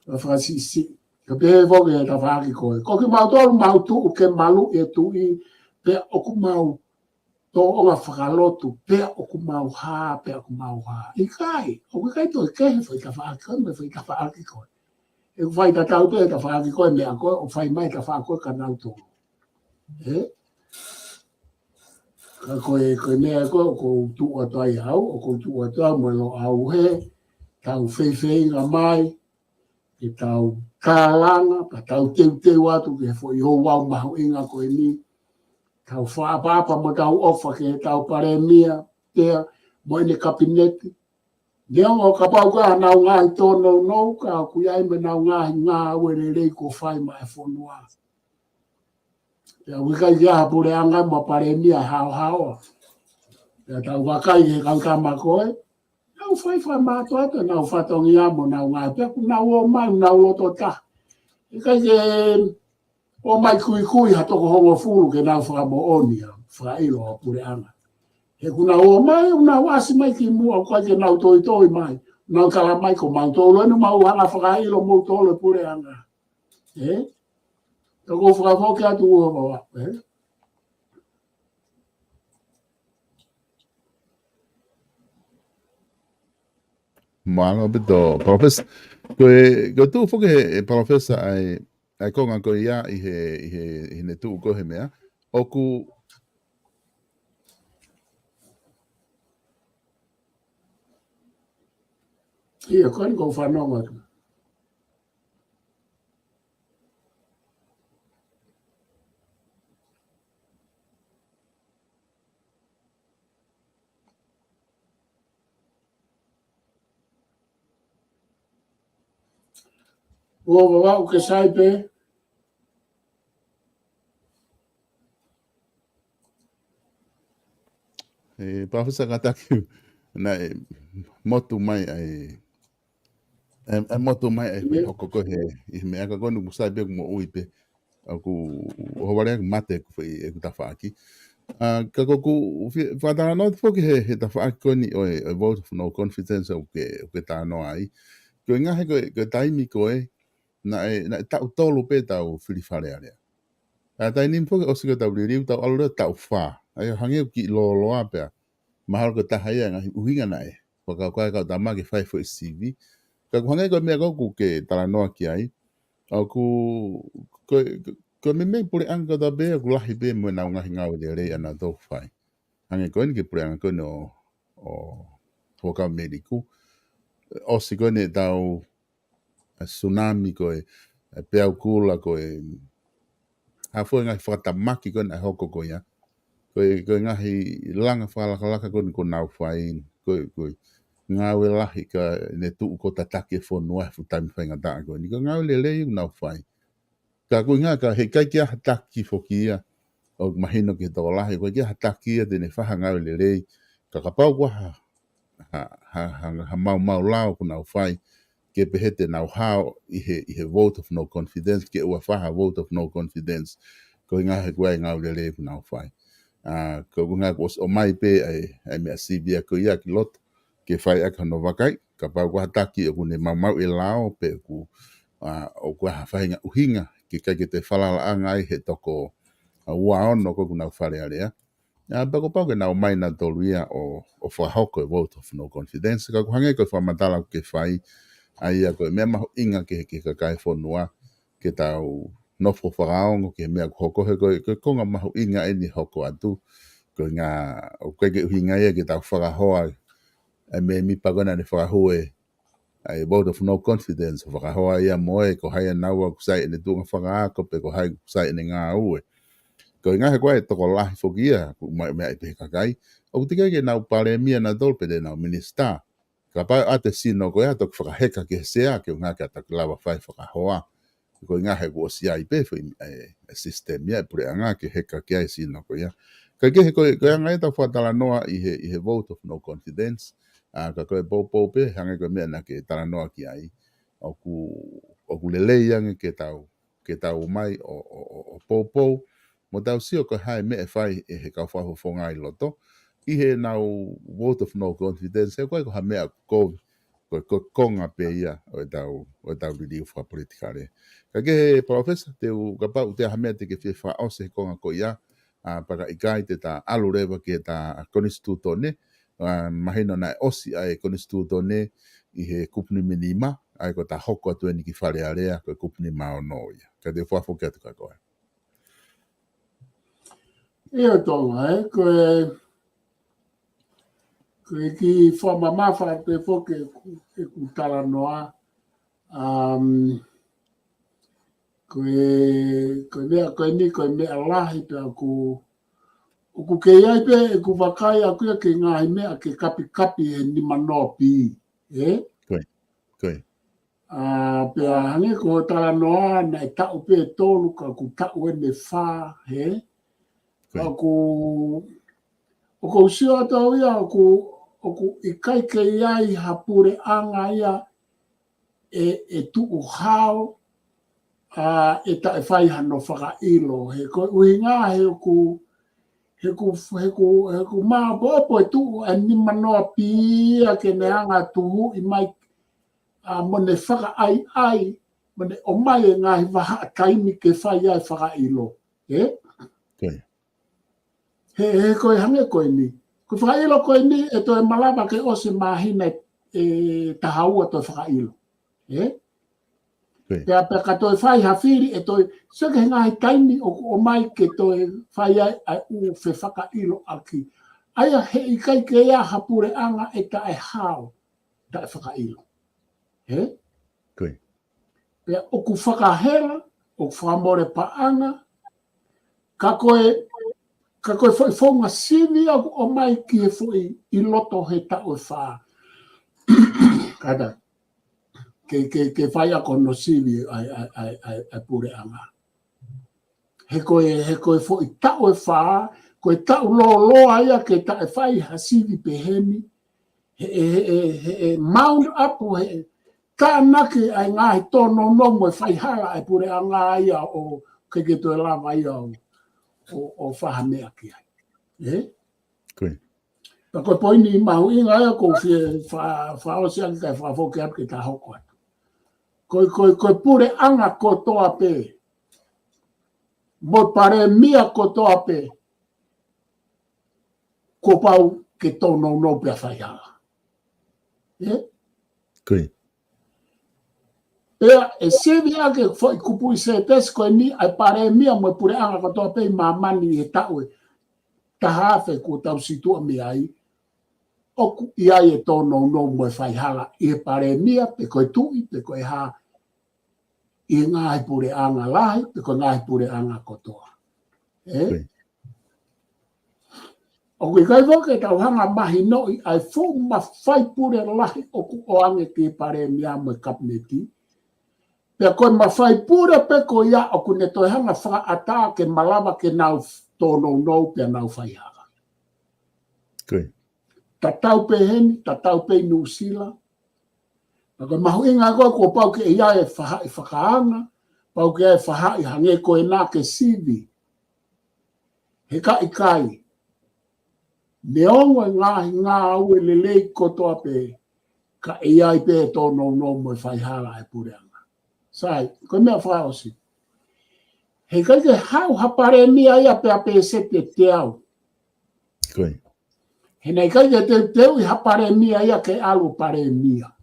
whakasisi ka pehe voke e ta whaaki koe ko ki mau tolu mau tu ke malu e tu i pe oku mau to onga whakalotu pe oku mau ha i kai o kai to ke foi ta whaaki koe me foi ta whaaki koe e ku whai ta tau te ta whaaki koe me a koe o whai mai ta whaaki koe ka nau tolu ka koe mea koe o kou tu atai au o kou tu atai mo lo au he tau whewhei nga mai ke tau kālanga ka tau teu atu ke fo i ho wau mahu inga koe ni tau whaapapa mo tau ofa ke tau paremia pea mo ine kapineti Neongo ka pau ka nau ngahi tono nou ka kuiai me nau ngahi ngā were rei ko whai ma e whonua. Ia wikai kia hapure anga ma paremia hao. Ia tau wakai he kautama koe. Nau whai mātua ata nau whatongi amo nau ngahi. Pea ku nau o mai nau loto ta. Ikai ke o mai kui hatoko hongo furu ke nau whamo onia. Whailo hapure anga. He kuna o mai, una wasi mai ki mua o kwa ke nau toi mai. Nau kala mai ko mau tolo, enu mau hanga whakailo mau tolo pure anga. Tako whakafoke atu ua mawa. Malo beto, professor. Ko tu foke professor ai konga ko ia i he ne tu ko he mea. Oku Ia koe ko whanonga tu. o ke sai pe Professor Kataki na motu mai motu mai ai hokoko he me aka konu musai be mo uipe aku hobare mate ku e tafaki ka koku fatara no foki he tafaki koni o vote of no confidence o ke ta no ai ko nga he ko taimi ko na ta tolu pe ta o fili fare ale ta ni foki o siga ta ri ta alre ta fa ai hange ki lo ape mahal ko ta haya nga uhinga na e ka ta ma ke fai fo CV ka hange ko me ko ke tala no ki ai aku ko me pure anga da be ku lahi be mo na nga hinga o de re ana do fai hange ko ni ke pure anga ko no o foka mediku o si ko ne tau tsunami ko pe au kula ko a fo nga fata maki ko na hoko ko ya ko nga hi langa fala kala ko na fai ko nga we lahi ka ne tu ko tatake fo no fu time fai nga da ko ni ko nga le le na fai ka ko nga ka he kai kia hataki fo kia o mahino ke to lahi ko kia hataki de ne fa nga le le ka pau ko ha mau lao ko na fai ke pehete na how i he vote of no confidence ke wa fa vote of no confidence ko nga he kwa nga le le ko na fai ko nga ko o mai pe ai me sibia ko ya ki lot ke fai aka no vakai ka pau ko hataki ko ne mau e lao pe ku o ko ha fai nga uhinga ke ka ke te falala anga i he toko ua ono ko kuna fare area ba ko pau ke na o mai na toluia o fa hoko vote of no confidence ka ko hange ko fa matala ke fai ai ko me ma inga ke ka kai fo noa ke tau no fo farao ke me ko ko ko nga ma inga ni hoko atu ko nga o ke inga ye ke tau fara hoa me mi pagona ne fara hoe ai vote of no confidence fara hoa ia moe ko hai na wa sai ne tu fara ko pe ko hai sai ne nga ue ko nga he ko to ko la fo gia me pe ka kai o te ke na pare mi na dolpe de na minister ka pa ate sino ko ya to fa heka ke sea ke nga ka ta lava fai fa hoa ko nga he ko sia i pe fo system ya por nga ke heka ke ai sino ko ya ka ke ko nga ta fa tala noa i he vote of no confidence ka ko po pe hanga ko me na ke tala noa ki ai o ku lele yang ke tau mai o po mo tau sio ko hai me fai he ka fa fo nga i loto i he nau vote of no confidence e koe ko ha mea ko konga pe ia o tau riri fa politikare ka ke professor te u ka pa te ha mea te ke fa o se konga ko ia para ikai te ta alu rewa ke ta konstituto ne mahino na osi ai konstituto ne i he kupni minima ai ko ta hoko atu ni ki fare area ko kupni mao no ia ka te fa fo ke ka ko ia tonga ko ki forma mafa pe foke ku tala noa ko me Allah pe ku ke ia pe ku vakai aku ke ngai me ke kapi ni manopi koi pe hange ko tala noa na ta pe tolu ka ku ta ne fa he aku o ko sio to ia o ku ikai ke ai hapure anga ia e tu o hao e ta e fai hano whaka ilo he ko uinga he ku maa popo e tu e ni manoa pia ke ne anga tuhu i mai mo ne whaka ai mo ne o mai e ngahi waha kaimi ke fai ai whaka ilo he koe hange koe ni ko whakailo koe ni e to e malama ke o se mahina e tahaua to whakailo. Pea ka to e whai hawhiri e to e seke ngai taimi o mai ke to e whai ai u whe whakailo aki. Aia he i kai ke ea hapure anga e ta e hao ta e whakailo. Pea o ku whakahera o whamore paanga ka koe foi fonga sini o mai ki e foi i loto he ta o fa kada ke fai a kono sili ai pure anga. He koe fo i tau e wha, koe tau loa ia ke ta e whai hasivi peheni, he mount up he ta naki ai ngā he tono nomo e whai hala ai pure anga ia o ke to e lava ia o whaha mea ki ai. Koe. Pa koe poini mahu inga ia ko fie wha osia ki kai wha foke ap ke ta hoko atu. Koe pure anga ko toa pe. Mo pare mia ko toa pe. Ko pau ke tono no pe a whai hala. Koe. Pea e sevi ake foi kupu i se tes koe ni ai pare mia mo pure anga ko toa pe mamani e tau e tahafe ko tau situa mi ai. Oku i ai e tono no mo e whai hala. I e pare mia pe koe tui pe koe ha i ngai pure anga lahi pe koe ngai pure anga kotoa. O kui kai voke tau hanga mahi noi ai fu ma whai pure lahi oku o ange ki pare mia mo e kapneti. Pe koe ma whai pure pe ko ia oku ne toi hanga wha ata ke malawa ke nau tono no pe nau whai hala. Koe. Tatau pe heni, tatau pe nusila. Naka mahu inga koe ko pau ke ia e whakaanga, pau ke ia e whahai hange koe nā ke sivi. He kai. Ne ongo ngā au e lelei kotoa pe, ka ia i pe tono no mo e whaihala e pureanga. Sai, koe mea whaosi. He kai ke hau hapare mia ia pe ape sete te au. Koe. He nei kai ke teu i hapare mia ia ke alu pare mia.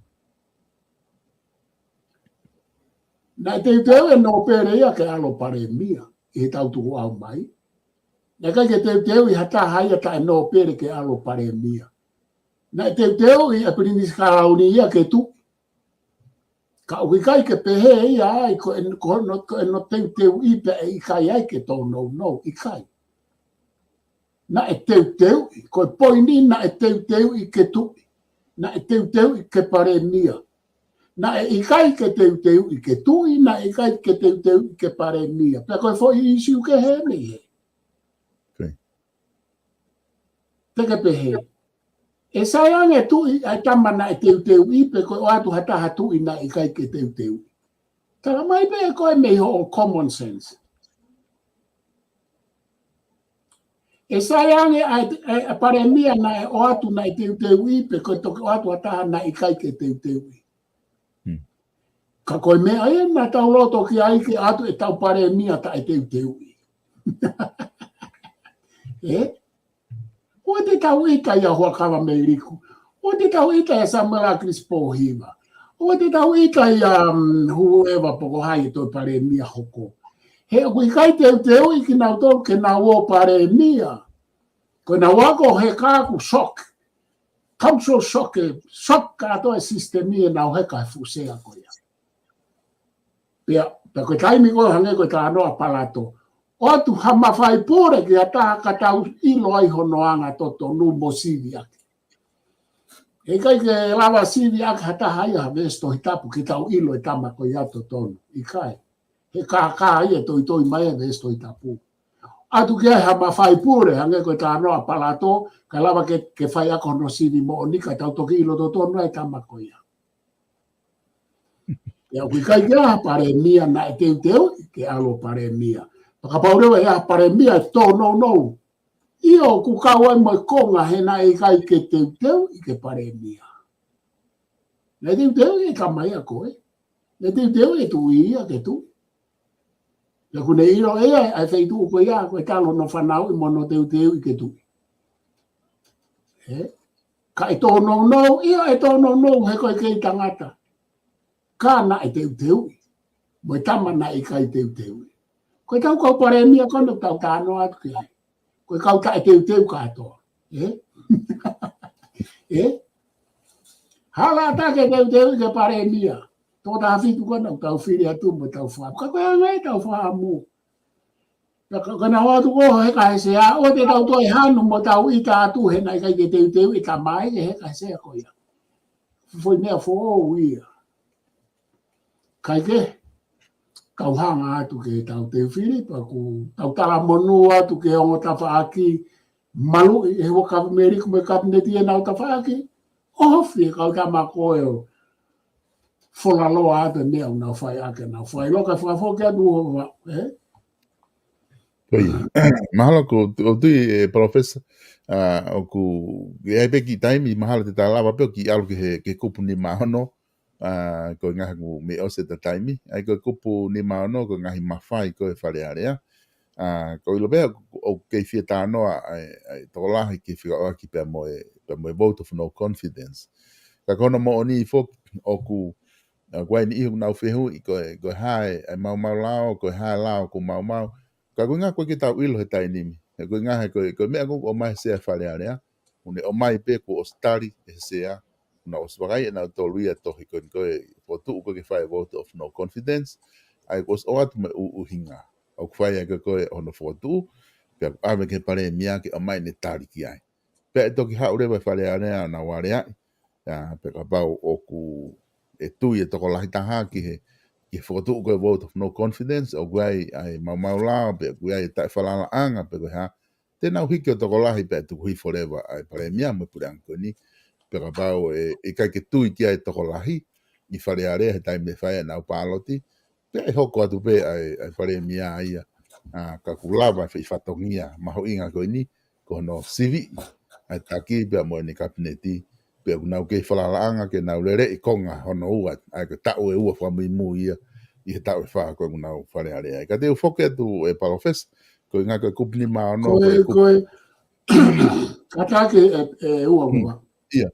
Nai teu e no pere ia ke alo pare mia, i tau tuku au mai. Nai kai ke teu i hata haia ta e no pere ke alo pare mia. Nai teu i apirinisi karauni ia ke tu. Ka uki kai ke pehe ia ai ko no teu i pe e i kai ai ke tau no, i kai. Na e teu i, ko poini na e teu i ke tu. Na e teu i ke pare mia. Na e kai ke teu i ke tui, na e kai ke teu i ke pare mia. Pea koe fo i isi u ke he ni he. Teke pehe. E sayang e tui, ai tama na e teu i, pe koe o atu hata tui na e kai ke teu. Tara mai pe e koe mei ho common sense. E sayang e a pare mia na e o atu na e teu i, pe koe toke o atu hata na e kai ke teu i. Ka koe mea e na tau loto ki ai ki atu e tau pare mia ta e teu i. O te tau ita ia hoa kawa me riku. O te tau ita ia Samuela Crispo hiva. O te tau ita ia huewa poko hai to pare mia hoko. He o kui kai teu i ki nau tau ke nau o pare mia. Ko nau wako he kāku shock. Cultural shock e shock kato e sistemi e nau heka e fusea ko ia. Pea koe taimi koe hange koe tā noa palato. O atu hama whai pōre ki a taha ka tau ilo ai honoanga toto numo sivi ake. E kai ke lava sivi ake hata hai a vesto hitapu ki tau ilo e tama koe ato tonu. I kai. He kā ai e toi mai e vesto hitapu. Atu ki ai hama whai pōre hange koe tā noa palato ka lava ke whai ako no sivi mo onika tau toki ilo to tonu e tama koe ia. Ia kui kai kia pare mia na e teu ke alo pare mia. Pakapaurewa ia pare mia e tō no. Io ku kau ai mo konga he na e kai ke teu i ke pare mia. Ne teu e kamai a koe. Ne teu e tu ia ke tu. Ia kune iro e ai feitu koe ia koe talo no whanau i mono teu i ke tu. Ka e tō no, ia e tō no he koe kei tangata. Ka na e teu. Mo e tama na e kai teu. Koe tau kau pare mia kono tau tāno atu ki hai. Koe kau ta e teu katoa. Hala take teu ke pare mia. Tō tā whitu kono tau whiri atu mo tau wha. Koe angai tau wha mu. Kana watu ko he kai se a. O te tau toi hanu mo tau ita atu he nai kai ke teu i ka mai he kai se a koe. Foi mea fo o ia. kai ke kau hanga atu ke tau te whiri pa ku tau tala monu atu ke ongo tawhaaki malu e waka meriku me kabineti e nau tawhaaki ofi kau tama koe o fola loa atu mea unau whai ake nau whai loka whakafoke atu o Koi, mahalo ko o tui professor o ku e peki taimi mahalo te talawa pe ki alu ke kupu ni mahono ko ngahi ku me ose te taimi ai ko kupu ni mahono ko ngahi mawhai ko e whare area ko ilo bea o ke fia tāno ai tokolahi ke whika oa ki pe moe vote of no confidence ka kono mo oni fok o ku guai ni ihu nau whehu i ko hae ai mau lao ko hae lao ko mau ka koinga ko ki tau ilo he tai nimi e koinga he ko mea ko o mai se whare area une o mai pe ko o stari e sea na o swagai na toluia tohi ko fotu ko ke whae vote of no confidence ai ko o atu me u hinga o whae ko ono fotu pe ave ke pare mia ke o mai ne tari ki ai pe toki ha ure whare area na ware ai pe ka pau o ku e tui e toko lahi taha ki he i whakatu ko e vote of no confidence o guai ai mau lao pe guai tai whalala anga pe koe ha tēnau hiki o toko lahi pe tuku hui forever ai pare mia me pure anko ni pe ka pau e kai ke tui ki ai toko lahi i whare area he tai me whae nau pāloti pe e hoko atu pe ai whare mia aia ka kulava i whatongia maho inga koe ni ko no sivi ai taki pe mo ni kabineti pe nau ke whalalaanga ke nau lere i konga hono ua ai ke tau e ua whamui ia i he tau e wha koe nau whare are ai ka te ufoke atu e parofes ko ngā koe kupini maa no koe katake e ua ua ia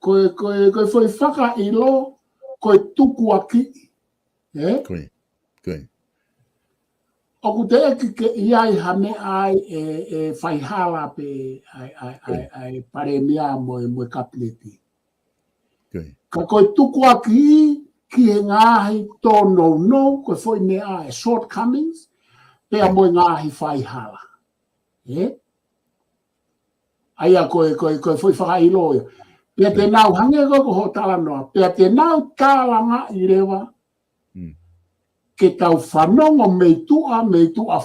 koe foi whaka ilo koe tuku aki koe oku te eki ke iai hame ai e whaihala pe ai pare mea moe kapileti. Ka koe tuku aki ki he ngāhi tō no, koe foi mea e shortcomings, pea moe ngāhi whaihala. Aia koe foi whakailoia. Pea te nau hange ko ho tala noa, pea te nau tālanga i rewa, ke tau whanongo meitua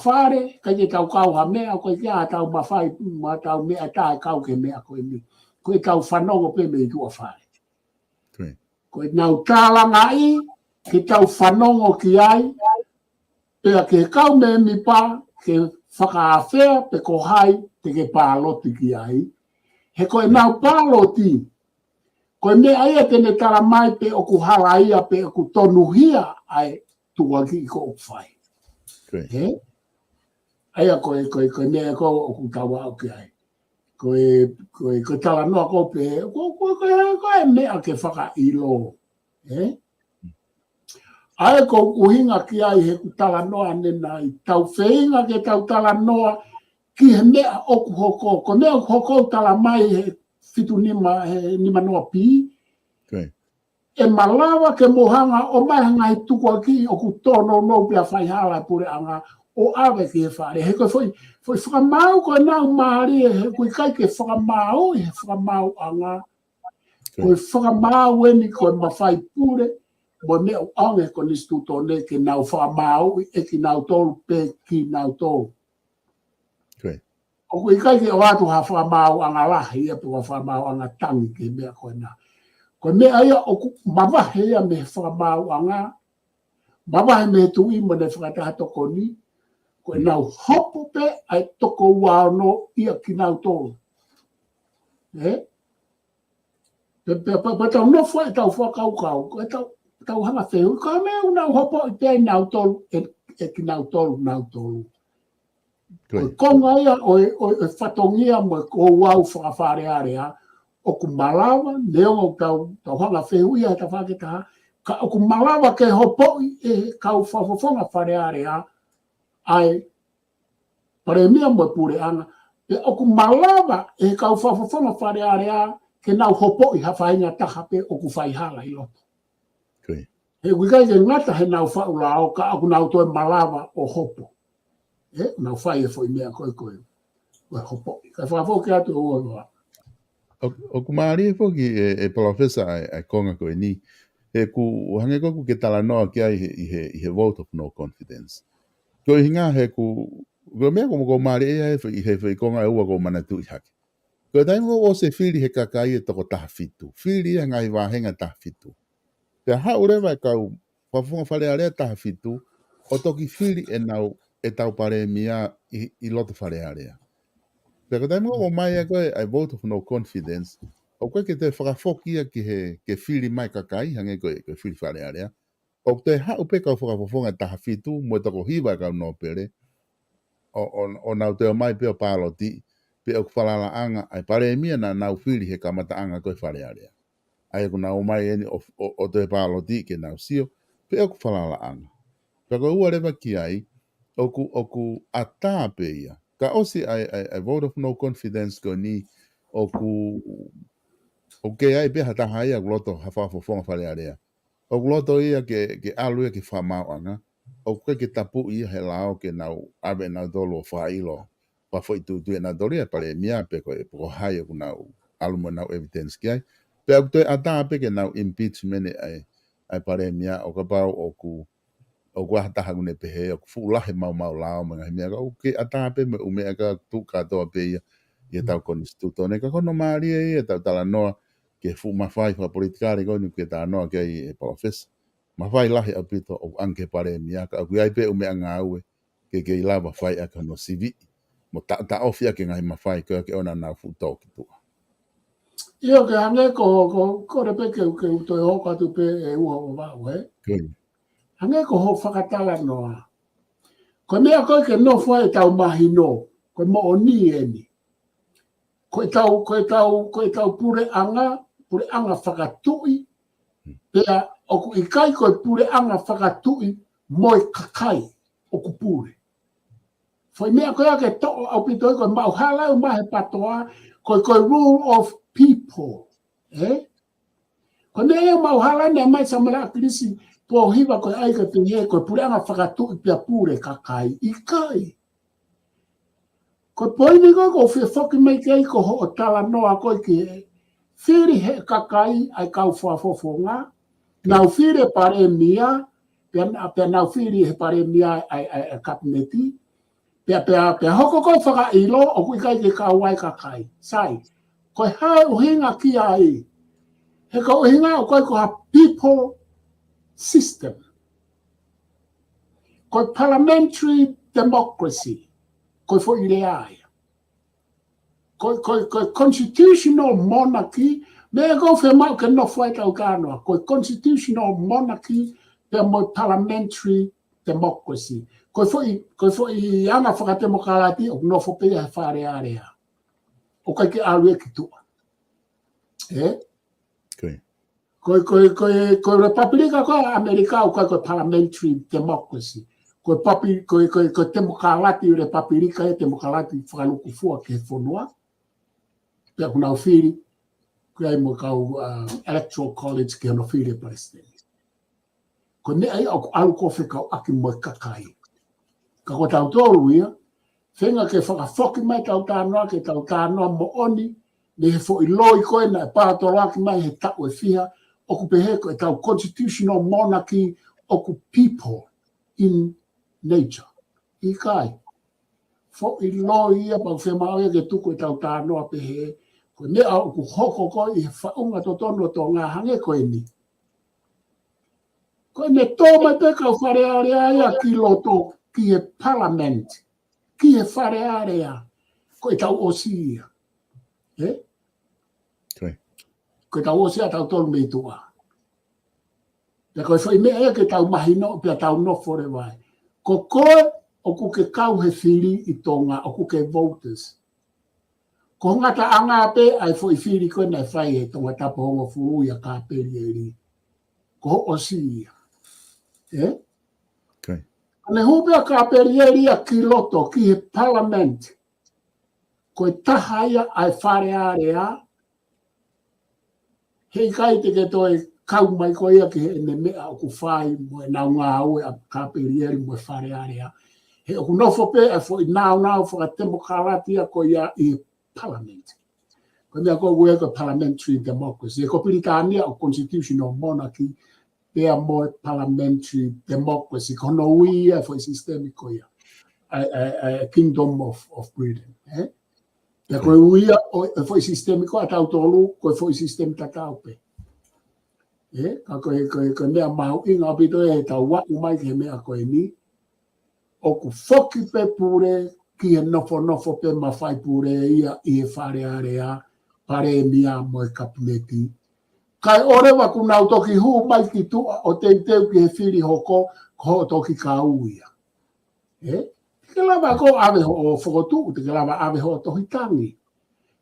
whare, kai ke tau kauha mea, koe kia tau mawhai, ma tau mea tae kau ke mea koe ni. Koe tau whanongo pe meitua whare. Koe nau tālanga i, ke tau whanongo ki ai, pea ke kau me mi pā, ke whakaawhea, pe ko hai, te ke pāloti ki ai. He koe nau pāloti, koe me aia tene tala mai pe oku hala ia, pe oku tonuhia ai, tuaki i ko whai. Aia koe mea ko oku tawa au ki ai. Koe tala noa ko pe, koe mea ke whaka ilo. Aia ko uhinga ki ai he ku tala noa nena i tau wheinga ke tau tala noa ki he mea oku hoko. Ko mea oku hoko tala mai he fitu nima noa pi. E malawa ke mohanga o mai hanga i tuku aki o ku tono no pia whaihala pure anga o awe ki he whare. He koe foi whakamau koe nau maari he koe kai ke whakamau he whakamau anga. Koe whakamau eni koe mawhai pure mo mea o ange ko nistu tone ke nau whakamau e ki nau tolu pe ki nau tolu. O koe kai ke o atu ha whakamau anga lahi e pua whakamau anga tangi ke mea koe na. Koe mea ia o mawahe ia me whakamau anga, mawahe me tui mo ne whakataha toko ni, koe nau hopo pe ai toko wano ia ki nau tōru. Pe tau nofo e tau whakaukau, koe tau hanga whehu, koe mea unau hopo i te nau tōru e ki nau tōru. Koe konga ia o e whatongia mo e ko wau whakawhare area, o ku malawa, neongo tau hanga whehu ia ta whaketaha, ka o ku malawa ke hopo e kau whawhawhonga whare area, ai pare mea mo pure anga, e o ku malawa e kau whawhawhonga whare area, ke nau hopo i hawhainga taha pe o ku whaihala i loto. He wikai ke ngata he nau whaulao, ka o ku nau toi malawa o hopo. Nau whai e fwoi mea koe hopo. Ka whawhau ke atu ua. o kumari foki e professor ai konga ko ni e ku hange ko ku ketala no ki ai he vote of no confidence ko hinga he ku go me ko mari e he konga e ko mana tu hak ko dai mo o se fili he kakai e to ta fitu fili nga i wa henga ta fitu pe ha ore vai ka pa funga fale ale ta fitu o toki fili e nau e tau pare mia i loto fale area. Pero dai mo mai e koe ai vote of no confidence. O koe ke te whakafokia ke whiri mai kakai, hange koe whiri whare area. O te hau pe kau whakafofonga taha whitu, mo e tako hiwa kau no pere. O nau te o mai pe o pāloti, pe o kwhalala anga, ai pare mia na nau whiri he kamata anga koe whare area. Ai ko nau mai eni o te pāloti ke nau sio, pe o kwhalala anga. Pero ua rewa ki ai, oku ata pe ia. Ka osi ai vote of no confidence ko ni oku ai pe hata hai a gloto hafa fo fonga fale area. O gloto ia ke alu ke fa mau anga. O ke tapu ia he lao ke nau ave na dolo fa ilo. Pa foi tu na doria pare mia pe ko hai ku nau alu mo nau evidence ki ai. Pe o ata pe ke nau impeachment ai pare mia o ka pau oku o gua taha ngune pehe o fulahe mau lao mga himia o ke atape me ume aga tu ka to pe ia tau konstituto ne ka kono mari e tau tala noa ke fu mafai fa politikari ko ni ke ta noa ke e professor mafai lahi apito o anke pare mia ka ku ai pe ume anga aue ke lava fai aka no civi mo ta ofia ke ngai mafai ke ona na fu to ki tu Io ke ane ko repe ke to ho ka tu pe e ua wa we. Hange ko ho whakatala noa. Ko mea koe ke no fwai tau mahi no. Ko mo o ni e ni. Ko tau pure anga whakatui. Pea oku ikai koe pure anga whakatui moi kakai oku pure. Foi mea koe ake to'o au pitoi koe mau halau mahe patoa koe rule of people. Ko mea mau halau ne mai samara krisi po hiva koe aika pinye koe pure anga whakatu i pia pure kakai ikai. Koe poini koe ko whia whoki mai kei ko ho o tala noa koe ki whiri he kakai ai kau whafofonga. Nau whiri pare mia, pia nau whiri he pare mia ai kabineti. Pia hoko koe whaka ilo o kui kai ke kau ai kakai. Sai, koe hae uhinga ki ai. He ka uhinga o koe ko ha people system. Koe parliamentary democracy. Koe fo ile ai. Koe constitutional monarchy. Mea go fe mau ke no fwai tau kanoa. Koe constitutional monarchy pe mo parliamentary democracy. Koe fo i ana whakatemokarati o no fo pea he whare area. O kai ke alu e ki tua. Koe Republika koe Amerika o koe parliamentary democracy. Koe temokarati Republika e temokarati whakaluku fua ke whonua. Pea kuna whiri, koe ai mo kau electoral college ke ano whiri president. Koe ne ai au alu koe kau aki mo kakai. Ka koe tau tōru ia, whenga ke whakawhoki mai tau tānoa ke tau tānoa mo oni, ne he fo i loi koe na e pātoro aki mai he tau e whiha, oku pehe koe tau constitutional monarchy, oku people in nature. I kai. Fo i loi ia pau whema oia ke tuku e tau tānoa pehe, koe mea oku hoko koe i he whaunga to tono to ngā hange koe ni. Koe me tō mai pe kau whare area ia ki loto ki he parliament. Ki he whare area, koe tau osi ia. Koe tau osi a tau tolu mei tua. Pea koe whai mea ea ke tau mahino, pea tau nofo re vai. Ko koe, oku ke kau he whiri i tonga, oku ke voters. Ko ngata anga pe, ai fo i whiri koe nei whai he tonga tapa hongo furu ia ka peri e ri. Ko osi ia. Ne hupea ka perieria ki loto, ki he parliament. Koe taha ia ai whare area. Hei kai te ke toi kau mai koe ia ki he ne mea o ku whai mo e nau ngā aue a ka perieri mo e whare area. He o ku nofo pe e fo i nau whaka temokarati a koe ia i parliament. Quando ko we ko parliamentary democracy ko Britania o constitutional monarchy they are more parliamentary democracy kono we for systemic ko ya a kingdom of Britain ya ko we for systemic ko ata tolu ko for system tatao pe ko me mau inga bito e ta wa umai ke me ko ni o ku foki pe pure ki no fo pe ma fai pure ia e fare area pare mia mo kapneti kai ore wa kuna toki hu mai ki tu o te ki fili hoko ko toki ka uia ke lava ko ave ho fotu te lava ave ho tohi tangi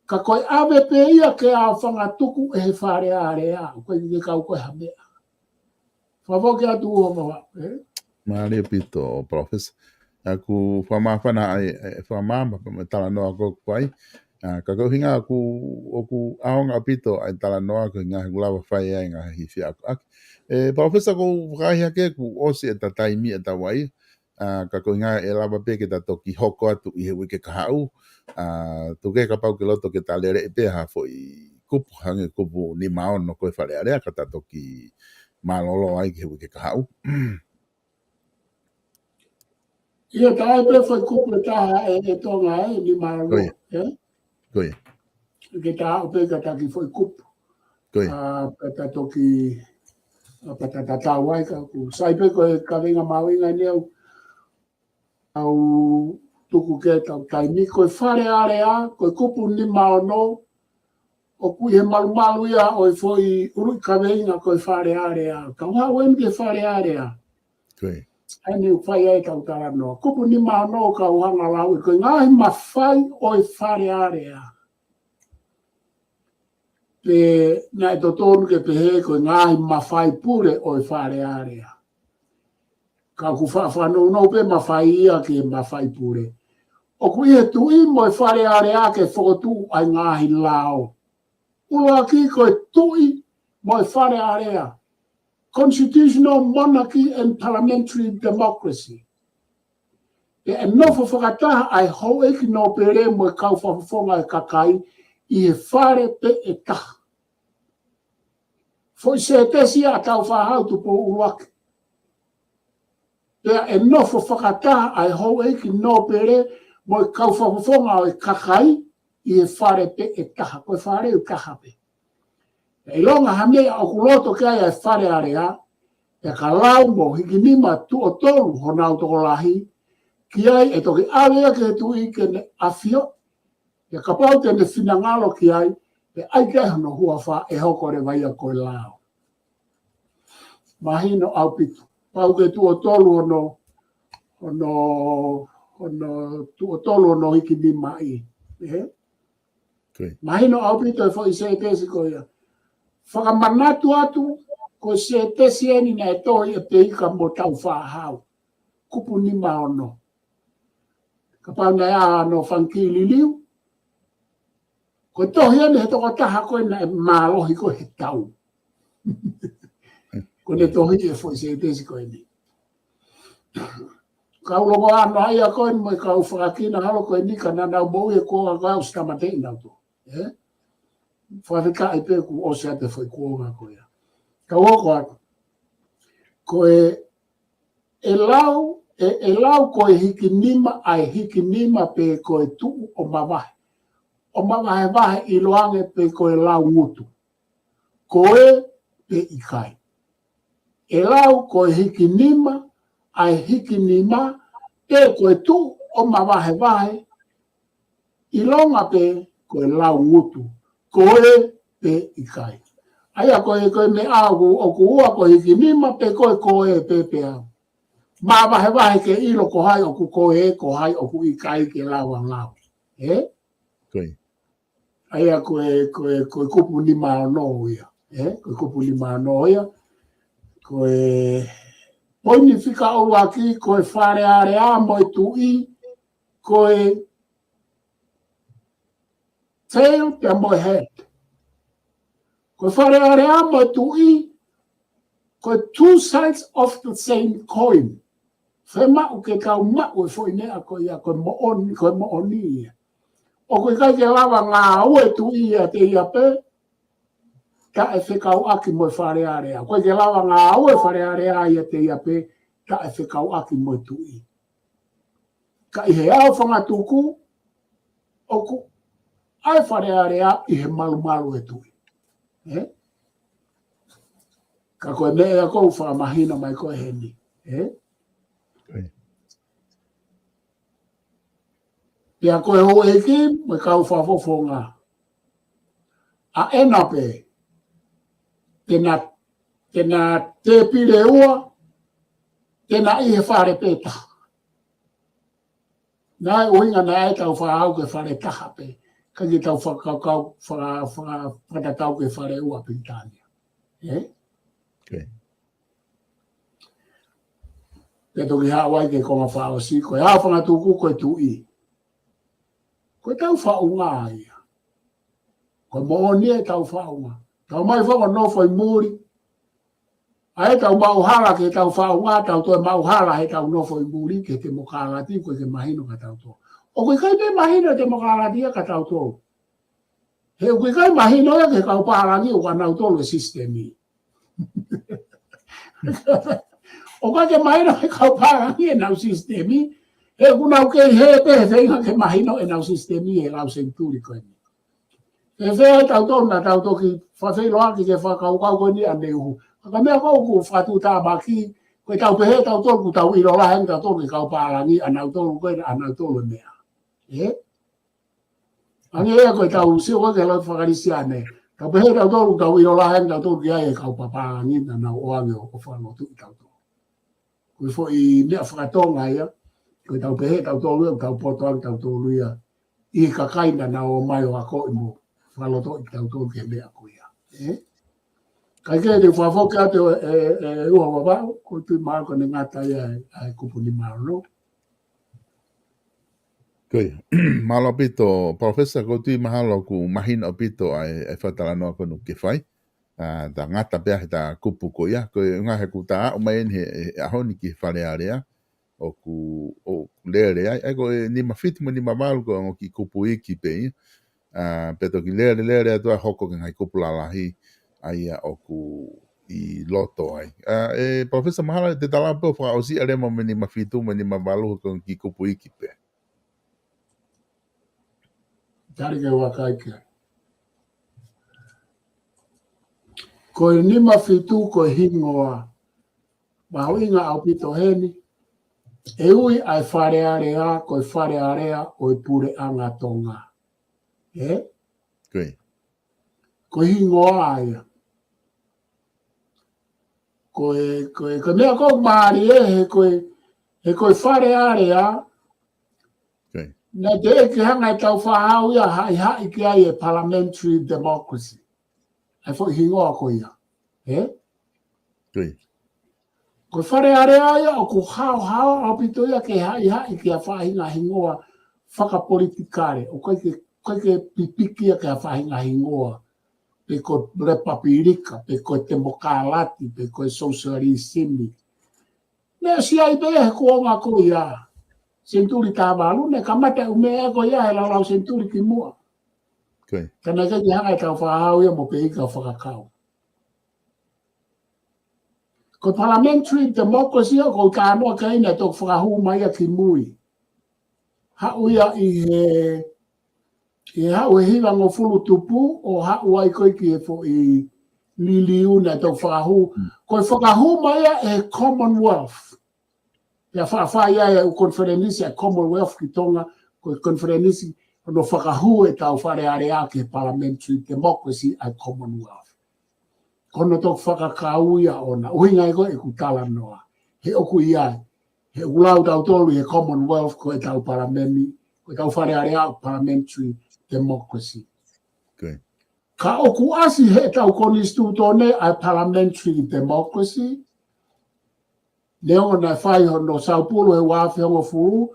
ka koi ave pe ia ke a fanga tuku e fare area ko ki ka ko ha me fa vo ke atu ho ma Mare pito professor aku whamawhana whamama tala noa ko kwai ka ko hinga aku aonga pito ai tala noa ko hinga ngulawa whai ai ngā hiwhi aku professor ko whakahia ke ku osi e ta taimi e ta wai ka ko hinga e lawa peke ta toki hoko atu i hewe ke kahau tu ke ka pau ke loto ke ta lere e peha fo i kupu hange kupu ni maon no koe whare area ka ta toki malolo ai ke hewe ke kahau ia tai pe foi kupu ta e tonga ni malo Koe. Ke ta o pe ka ta ki foi kupu ta toki ta wai ka ku sai pe ko ka venga mawinga ni au tuku ke ta tai ni ko fare area ko kupu ni maono o ku he malu ia o foi uru ka venga ko fare area ka wa wen ke fare area Koe. Ani whai ai kau tara no. Kupu ni mano ka uhanga lau i koe ngai mawhai o i whare area. Pe nai to tonu ke pe he koe ngai mawhai pure o i whare area. Ka ku whawhano no pe mawhai ia ke mawhai pure. O ku ia tu i mo i whare area ke whotu ai ngahi lao. Ula ki koe tu i mo i whare area. Constitutional monarchy and parliamentary democracy. E nofo whakataha ai hou eki no pere mo e kau whawhonga e kakai i he whare pe e taha. Foi se tesi a tau whahau tupo uruaki. E nofo whakataha ai hou eki no pere mo e kau whawhonga e kakai i he whare pe e taha. Koe whare u kaha pe. E longa hamea o kuloto ke ai whare area e ka lau mo hikinima tu o tolu ho nau toko lahi ki ai e toki awea ke tu i ke ne afio e ka pau te ne finangalo ki ai e ai ke hono hua wha e hoko re vai a koe lao. Mahino au pitu. Pau ke tu o tolu ono tu o tolu ono hikinima i. Mahino au pitu e fo i se tesi koe. Whakamanatu atu ko se tesi eni na e tohi e peika mo tau whahau. Kupu ni maono. Ka pau na ea no whankili liu. Ko tohi ene he toko taha koe na e mālohi ko he tau. Ko ne tohi e fo i se tesi koe ni. Kau longo ano aia koe ni mo i kau whakakina halo koe ni ka nanau mou e kua kau stamatei nau to. Whawhika i peku o se ate fo i kua koe. Ka woko atu. Koe e lau koe hikinima ai hikinima pe koe tuu o mawahe. O mawahe wahe i loange pe koe lau ngutu. Koe pe ikai. E lau koe hikinima ai hikinima pe koe tuu o mawahe wahe i longa pe koe lau ngutu. Koe pe ikai. Aia koe me agu o kuua koe hikinima pe koe pe pea. Mawahe ke ilo ko hai o ku koe ko hai o ku ikai ke lawa ngau. Koe. Aia koe kupu ni maano ia. Koe kupu ni maano ia. Koe poini fika o aki koe whare area mo i tui. Koe tail pe mo head. Koe whare area mo i tui. Koe two sides of the same coin. Whema o ke kau mao e fo inea koe ia koe mo oni ia. o koe kai ke lava ngā ue tu ia te ia pe, ka e whekau aki mo whare area. Koe ke lava ngā ue whare area ia te ia pe, ka e whekau aki mo tu i. Ka i he au whangatuku, o ku ai whare area i he malu e tu i. Ka koe mea kou whamahina mai koe heni. Pea koe ho eki, me kau whawofo ngā. A ena pe, tena te pire ua, tena i he whare peta. Nai uinga nai tau whahau ke whare taha pe, ka ki tau whakakau, whakatau ke whare ua pintania. Te toki hawai ke konga whao si, koe hao whangatuku koe tu i. Koe tau whaunga ia. Koe mooni e tau whaunga. Tau mai whaka nofo i muri. A e tau mauhala ke tau whaunga, tau toi mauhala he tau nofo i muri ke te mokalati koe ke mahino ka tau tō. O koe kai me mahino te mokalati ka tau tō. He koe kai mahino e ke kau pārangi o ka nau tōlu e sistemi. O ka ke mahino e kau pārangi e nau sistemi. He kuna ke he pe he ke mahino e nau sistemi e lau senturi koe ni. E whea tau tō na tau toki whawhelo aki ke whakaukau koe ni ane uhu. Ka mea kou ku whatu tā maki, koe tau pehe tau tō ku tau iro lahen tau tō ki kau pārangi anau tō koe anau tō mea. Ange ea koe tau sio koe ke lau whakarisi ane. Tau pehe tau tō ku tau iro lahen tau tō ki ai e kau pārangi anau oange o whanau tu i tau tō. Koe fo i mea whakatonga ia. Koe tau pehe tau tō lua, tau potoang tau tō lua. I kakaina na o mai o ako i mo. Whaloto i tau tō ke mea koe ia. Kai ke te whawhoke a te ua wawau, ko tui maa kone ngata ia e kupuni maa no. Koe, mahalo pito, Professor, ko tui mahalo ku mahina o pito ai whatala noa konu ke whai. Ta ngata pia he ta kupu ko ia, koe ngā he ku ta o mai he ahoni ki whare area. O ku lere ai ko ni mafiti mo ni mamalu ko ngo ki kupu iki pe peto ki lere atua hoko ke ngai kupu lalahi ai o ku i loto ai Professor mahala te tala po fa osi ale mo ni mafitu mo ni mamalu ko ki kupu iki pe Tari ke wakaike ko ni mafitu ko hingoa mahuinga au pito heni e ui ai whare area, koe whare area o i pure anga tonga. Koe. Koe hingoa aia. Koe mea kou maari he koe whare area. Koe. Na te eke hanga e tau whahau ia hai ki ai e parliamentary democracy. Ai fo hingoa koe ia. Koe. Ko whare area ia o ku hao au pito ia ke hai ki a whahinga hingoa whakapolitikare. O koe ke pipiki ia ke a whahinga hingoa. Pe ko repapirika, pe ko demokalati, pe ko socialisimi. Nea si ai be he kuonga ko ia. Senturi tā walu, ne kamata umea ko ia he lau senturi ki mua. Koe. Kana ke hanga e tau whahau ia mo pe ika whakakau. Ko parliamentary democracy ko ka no ka ina to whakahu mai ki mui. Hau ia i hau hiwa ngo fulu tupu o hau ai koe ki e fo i liliu na to whakahu. Ko whakahu mai e Commonwealth. Ia whawha ia e konferenisi a Commonwealth ki tonga ko konferenisi no whakahu e tau whare area ke parliamentary democracy a Commonwealth. Kono tō whakakau ia ona. Uhinga e koe e kutala noa. He oku iai. He ulau tau tolu he Commonwealth ko e tau parameni. Ko e tau whare area parliamentary democracy. Okay. Ka oku asi he tau konistutone a parliamentary democracy. Leo na whai hono Saupulu he wafi hongo furu.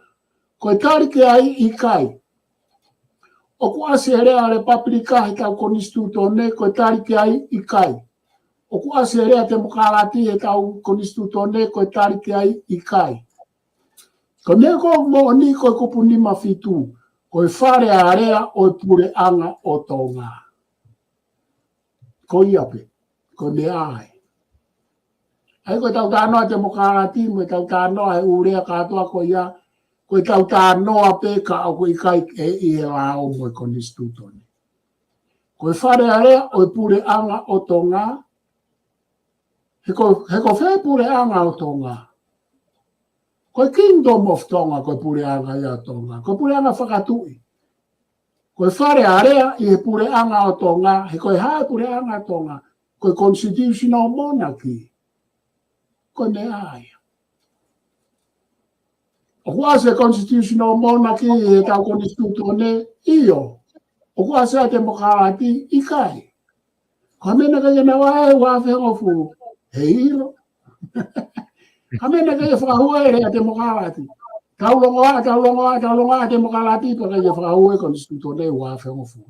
Ko e tarike ai i kai. Oku asi he rea republika he tau konistutone ko e tarike ai i kai. O ku ase rea te mokalati e tau konistutone ko e tariki ai i kai. Ko ne ko mo ni ko kupu ni mafitu. Koe whare a rea o pure anga o tō ngā. Ko iape, ko ne ai. Ai koe tau tānoa te mokarati, koe tau tānoa e urea katoa ko ia, koe tau tānoa pe ka o koe kai e i e la o moe ko nistutone. Koe whare a rea o pure anga o tō ngā. He ko whē pure anga o tō ngā. Koe kingdom of Tonga, koe pure anga ia Tonga. Koe pure anga whakatui. Koe whare a rea i he pure anga o Tonga, he koe hae pure anga o Tonga, koe constitutional monarchy. Koe ne aia. O kua se constitutional monarchy i he tau konstitutone iyo. O kua se a demokrati i kai. Koe mena ka ia na wae wawhengo furu. He iro. Kamena kaya whakahua e rea demokrati. Taulongoa demokrati pa kaya whakahua e konstitutone ua whengofu.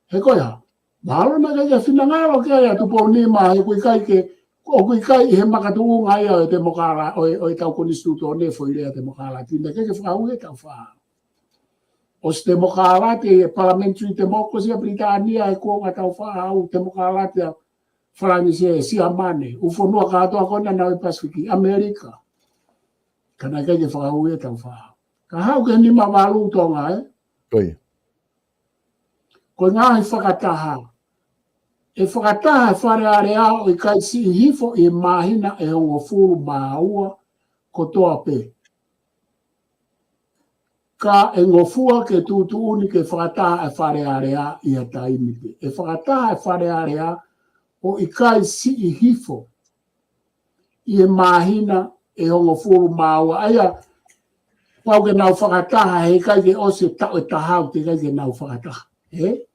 He koia, mahalo na kaya whinangaro kaya tupo nima he kui kai ke, o kui kai he makatu ngai o demokrala, o tau konstitutone fo i rea demokrati. Na kaya whakahua e tau wha. Os demokrati, parliamentary democracy a Britania e kuonga tau wha au demokrati a Frangi se siamane ufonua katoa kona na Pasifiki Amerika kana kaya whakahue tau wha ka hau ke ni mamalu tonga ko ngāhi whakataha e whakataha whare area o i kai si hifo e mahina e hongo furu maua ko toa pe ka e ngofua ke tutu uni ke whakataha e whare area i a taimipe e whakataha e whare area o i kai si i hifo i e mahina e hongo furu maua. Aia, pau ke nau whakataha he kai ke ose tau e tahau te kai ke nau whakataha. He?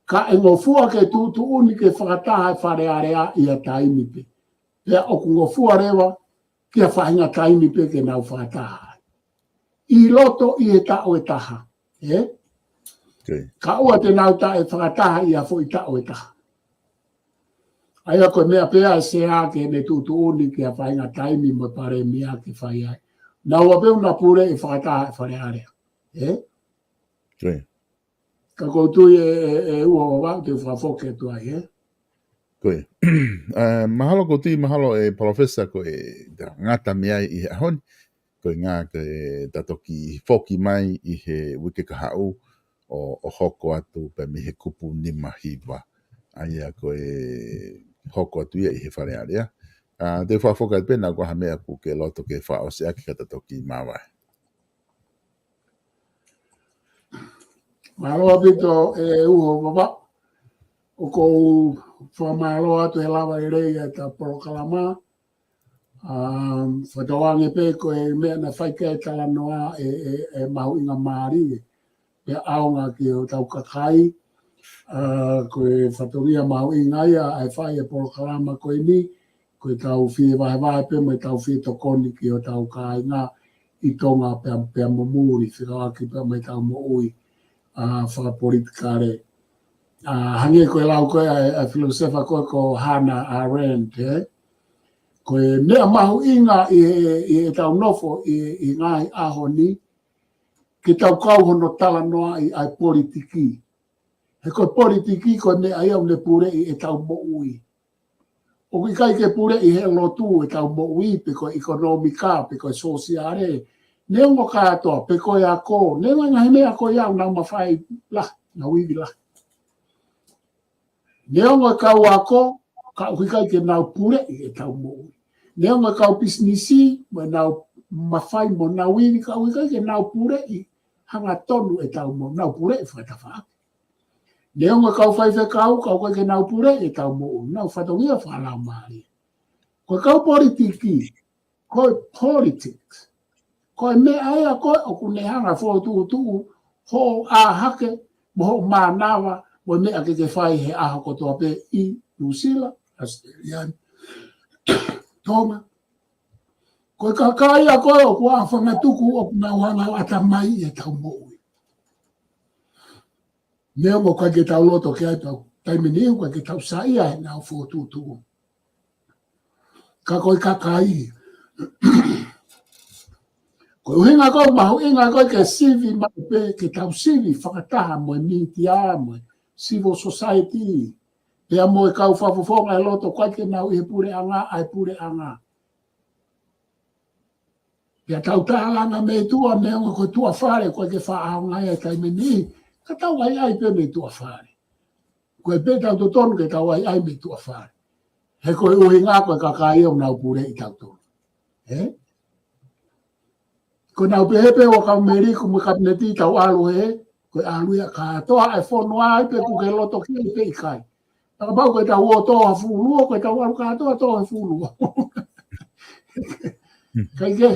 Ka e ngofua ke tutu uni ke whakataha e whare area i a taimipe. Pea o ku ngofua rewa kia whahinga taimipe ke nau whakataha. I loto i e tau e taha. He? Ka ua te nau ta e whakataha i a fo i tau e taha. Aia koe mea pea e sea ke ne tutu uni ke a whainga taimi mo pare mea ke whai ai. Nā ua peu na pure e whakataha e whare area. Ka koutui e ua wawa te whawhoke tu ai. Koe. Mahalo koutui, mahalo e profesa koe ngata mea i he ahoni. Koe ngā koe tatoki whoki mai i he wike kahau. O hoko atu pe mi he kupu nima hiwa. Aia koe hoko atu ia i he whare area. Te whawhoka pena kua hamea ku ke loto ke whao se aki kata toki mawai. Maroa pito e uho baba. O kou whamaloa atu he lawa i rei e ta Porokalama. Whatawange pe koe mea na whaike e talanoa e mahu inga maari. Pe aonga ki o tau kakai, koe whatongia mahu i ngaia, ai whai e Porokalama koe ni, koe tau whie wahe pe, mai tau whie tokoni ki o tau kai ngā i tonga pia mamuri, whikawaki pe mai tau mo ui whakapolitikare. Hange koe lau koe a filosofa koe ko Hannah Arendt, koe mea mahu inga i tau nofo i ngai aho ni, ki tau kau hono tala noa i ai politiki. He koe politiki koe ne ai au le pure i e tau mo ui. O ki kai ke pure i he lotu e tau mo ui pe koe ekonomika, pe koe sosiare. Ne ongo katoa, pe koe a ko, ne ngā he mea koe au nau mawhai la, na uiwi la. Ne ongo kau a ko, ka uki kai ke nau pure i e tau mo ui. Ne ongo kau pisnisi, mo nau mawhai mo nau uiwi, ka uki kai ke nau pure i hanga tonu e tau mo nau pure e whaitawha. Ne onga kau whaiwhe kau kai ke nau pure e tau mo nau whatongia whalau maari. Koe kau politiki, koe politics, koe me aia koe o kune hanga whotu ho a hake, mo ho mānawa, mo me ake ke whai he aha kotoa pe i New Zealand, Australia, Tonga. Koe kakaia koe o kua whangatuku o kuna wanga ata mai e tau mo ui. Nea mo kai ke tau loto ke ai tau taiminiu, kai ke tau saia e nao whotutu. Ka koe kakai. Ko hinga ko mahu inga ko ke sivi ma pe ke tau sivi whakataha mo ni tia mo civil society. Pea mo e kau whafofonga e loto kwa ke nau e pure anga ai pure anga. Pea tau tahalanga me tua me onga ko tua whare kwa ke whaaonga e kai me ni. Ka tau ai pe me tua whare. Ko e pe tau to tonu ke tau ai me tua whare. He ko e uhi ngā koe kakai o nau pure i tau tonu. Ko nau pehepe o kau meri ku me kabineti tau alu he. Ko alu ya ka toa e whono ai pe ku ke loto ki pe i kai. Taka pau koe tau o toa fulu, koe tau alu ka toa fulu. Kai ke,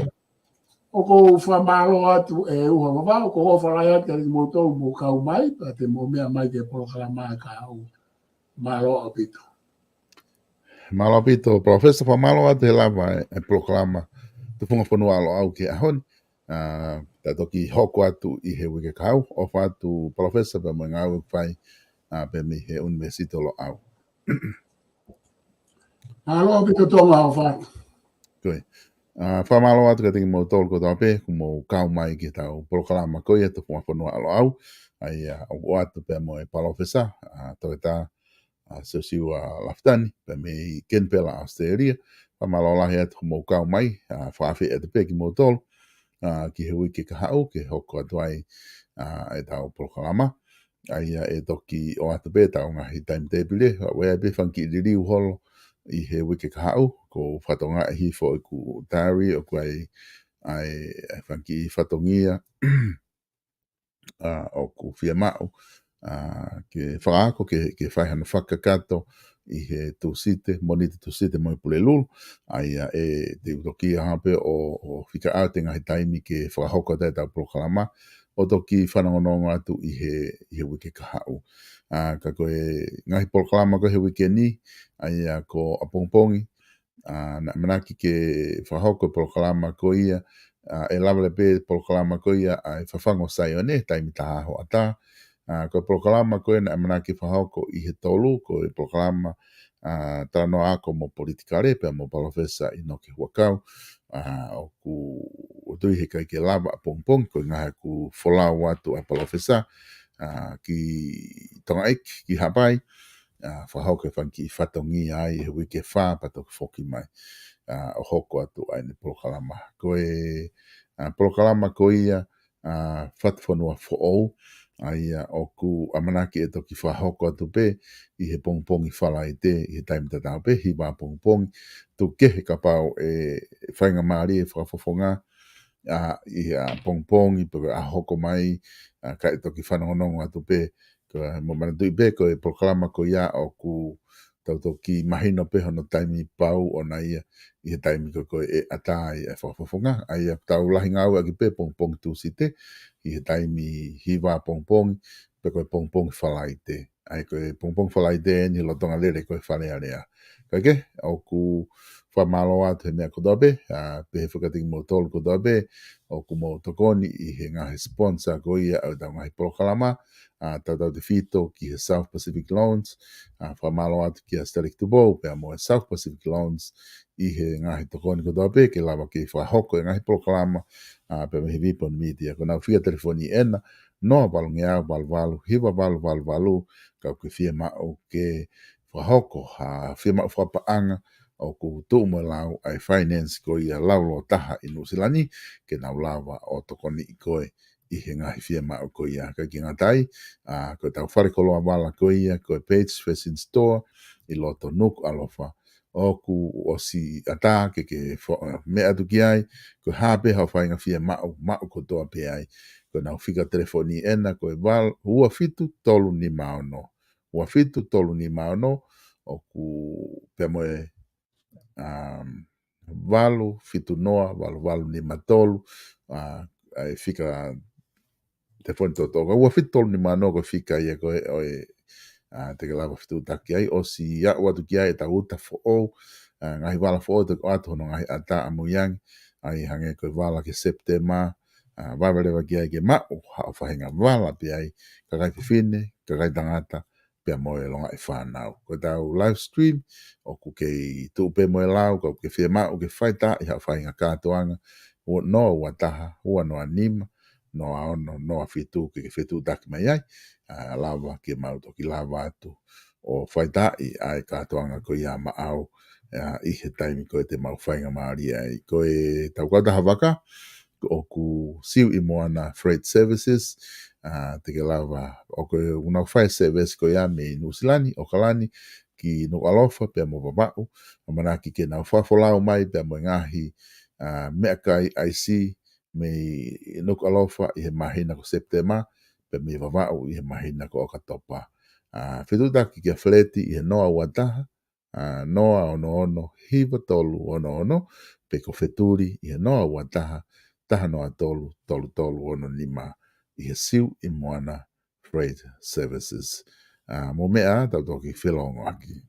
o ko whamalo atu e uha wawa, o ko wharai atu kari mo tau mo kau mai, pa te mo mea mai ke porokala mai ka au malo apito. Malo apito, professor whamalo atu he lava e proklama te whunga whanua alo au ke ahoni. Ta toki hoko atu i he wike kau, o whatu professor pa mo ngau whai pe mi he universito lo au. Malo apito tonga au whatu. Koe. Whamalo atu ka tiki mo tolu ko tau pe, ku mo kau mai ki tau proklama koe te whunga whanua alo au. Ai o atu pe mo e professor, toke ta Sosiu Laftani, pe me ken pela Australia. Whamalo lahi atu ku mo kau mai, whaafi e te pe ki mo tolu. Ki he wiki ka hau, ke hoko atu ai e tau proklama. Ai e toki o atu pe tau ngahi timetable, wea pe whanki i riu holo i he wiki ka hau, ko whatonga e hifo i ku diary, o ku ai whanki i whatongia o ku whia mau, ke whakaako ke whaihana whakakato i he tūsite, monite tūsite mo i pule lulu, ai e te utoki a hape o whika au te ngahi taimi ke whakahoko te tau proklama, o toki whanongonongo atu i he wiki ka hau. Ka koe ngahi proklama ko he wiki ni, ai ko apongpongi, na manaki ke whahoko proklama ko ia, e lawale pe proklama ko ia, ai whawhango sai o ne, taimi taha ho ata, ko proklama ko na manaki whahoko i he tolu, ko proklama tano ako mo politikare, pe mo professor i no ke huakau, o ku tui he kai ke lava apongpongi, ko ngaha ku wholau atu a professor, ki tonga ek, ki hapai, whahauke whanki i whatongi ai he wike wha pato ki whoki mai o hoko atu ai ni proklama. Ko e proklama ko ia whatwhanua whoou ai o ku amanaki e toki whahoko atu pe i he pongpongi whala i te i he taimi tatau pe hi wā pongpongi tu kehe ka pau e whainga maari e whakafofonga i pongpongi pe a hoko mai ka e toki whanongonongo atu pe mo mana tui pe ko e proklama ko ia o ku tautoki mahino pe hono taimi pau o na ia i he taimi ko e ata i e whakafofonga ai tau lahi ngau agi pe pongpongi tu site i he taimi hiwa pongpongi pe ko e pongpongi whala i te ai ko e pongpongi whala i te ni lotonga lere ko e whalea rea kake o ku whamalo atu he mea kodobe pe he whakatiki mo tolu kodobe o ku mo tokoni i he ngahe sponsor ko ia au tau ngahi proklama tau te fito ki he South Pacific Loans, whamalo atu ki a Static to Bow, pia mo e South Pacific Loans, i he ngahi tokoni ko dope, ke lava ki whahoko e ngahi proklama, pia me he vipon media, ko nau whia telefoni ena, noa walu ngea walu, hiwa walu, kau ke whia mao ke whahoko, whia mao whapaanga, o ku tuu mo lau ai finance ko ia laulo taha i Nusilani, ke nau lava o tokoni i koe, i he ngahi whia mao ko ia ka ki ngatai, ko tau wharekoloa wala ko ia, ko Page Fashion Store, i loto nuku alofa, o ku o si ata ke mea tu ki ai, ko hape hau whainga whia mao ko toa pe ai, ko nau whika telefoni ena, ko e hua fitu tolu ni mao no, hua fitu tolu ni mao no, o ku pe moe walu fitu noa, walu ni matolu, ai whika te fone to toga ua fitol ni mano ko fika ia ko te lava fitu taki ai o si ya watu ki ai ta uta fo o ngai wala fo te atu no ngai ata amuyang ai hange ko wala ke September wala le ki ai ke ma o ha fahinga wala pe ai ka kai fine ka kai tangata pe mo e longa e whanau ko tau live stream o ku ke tu pe mo e lau ko ke fie ma o ke faita i ha fahinga katoanga o no ua taha, ua no anima, no aono, no a fitu, ke fitu taki mai ai, lava ke mauto ki lava atu, o whaitai ai katoanga ko ia maau, i he taimi ko te mau whainga maari ai, ko e tau kata hawaka, o ku siu i moana freight services, te ke lava, o ko una whai service ko ia me Nusilani, o kalani, ki no alofa pe mo babau, mana ki ke na whafolau mai pe mo ngahi, mea kai IC, me no alofa i he mahina ko Septema, pe me babau i he mahina ko Okatopa. Whitu taki kia fleti i he noa wataha, noa ono, hiva tolu ono, pe ko wheturi i he noa wataha, taha noa tolu ono lima, i he siu i moana freight services. Mo mea, tau toki whilongo aki.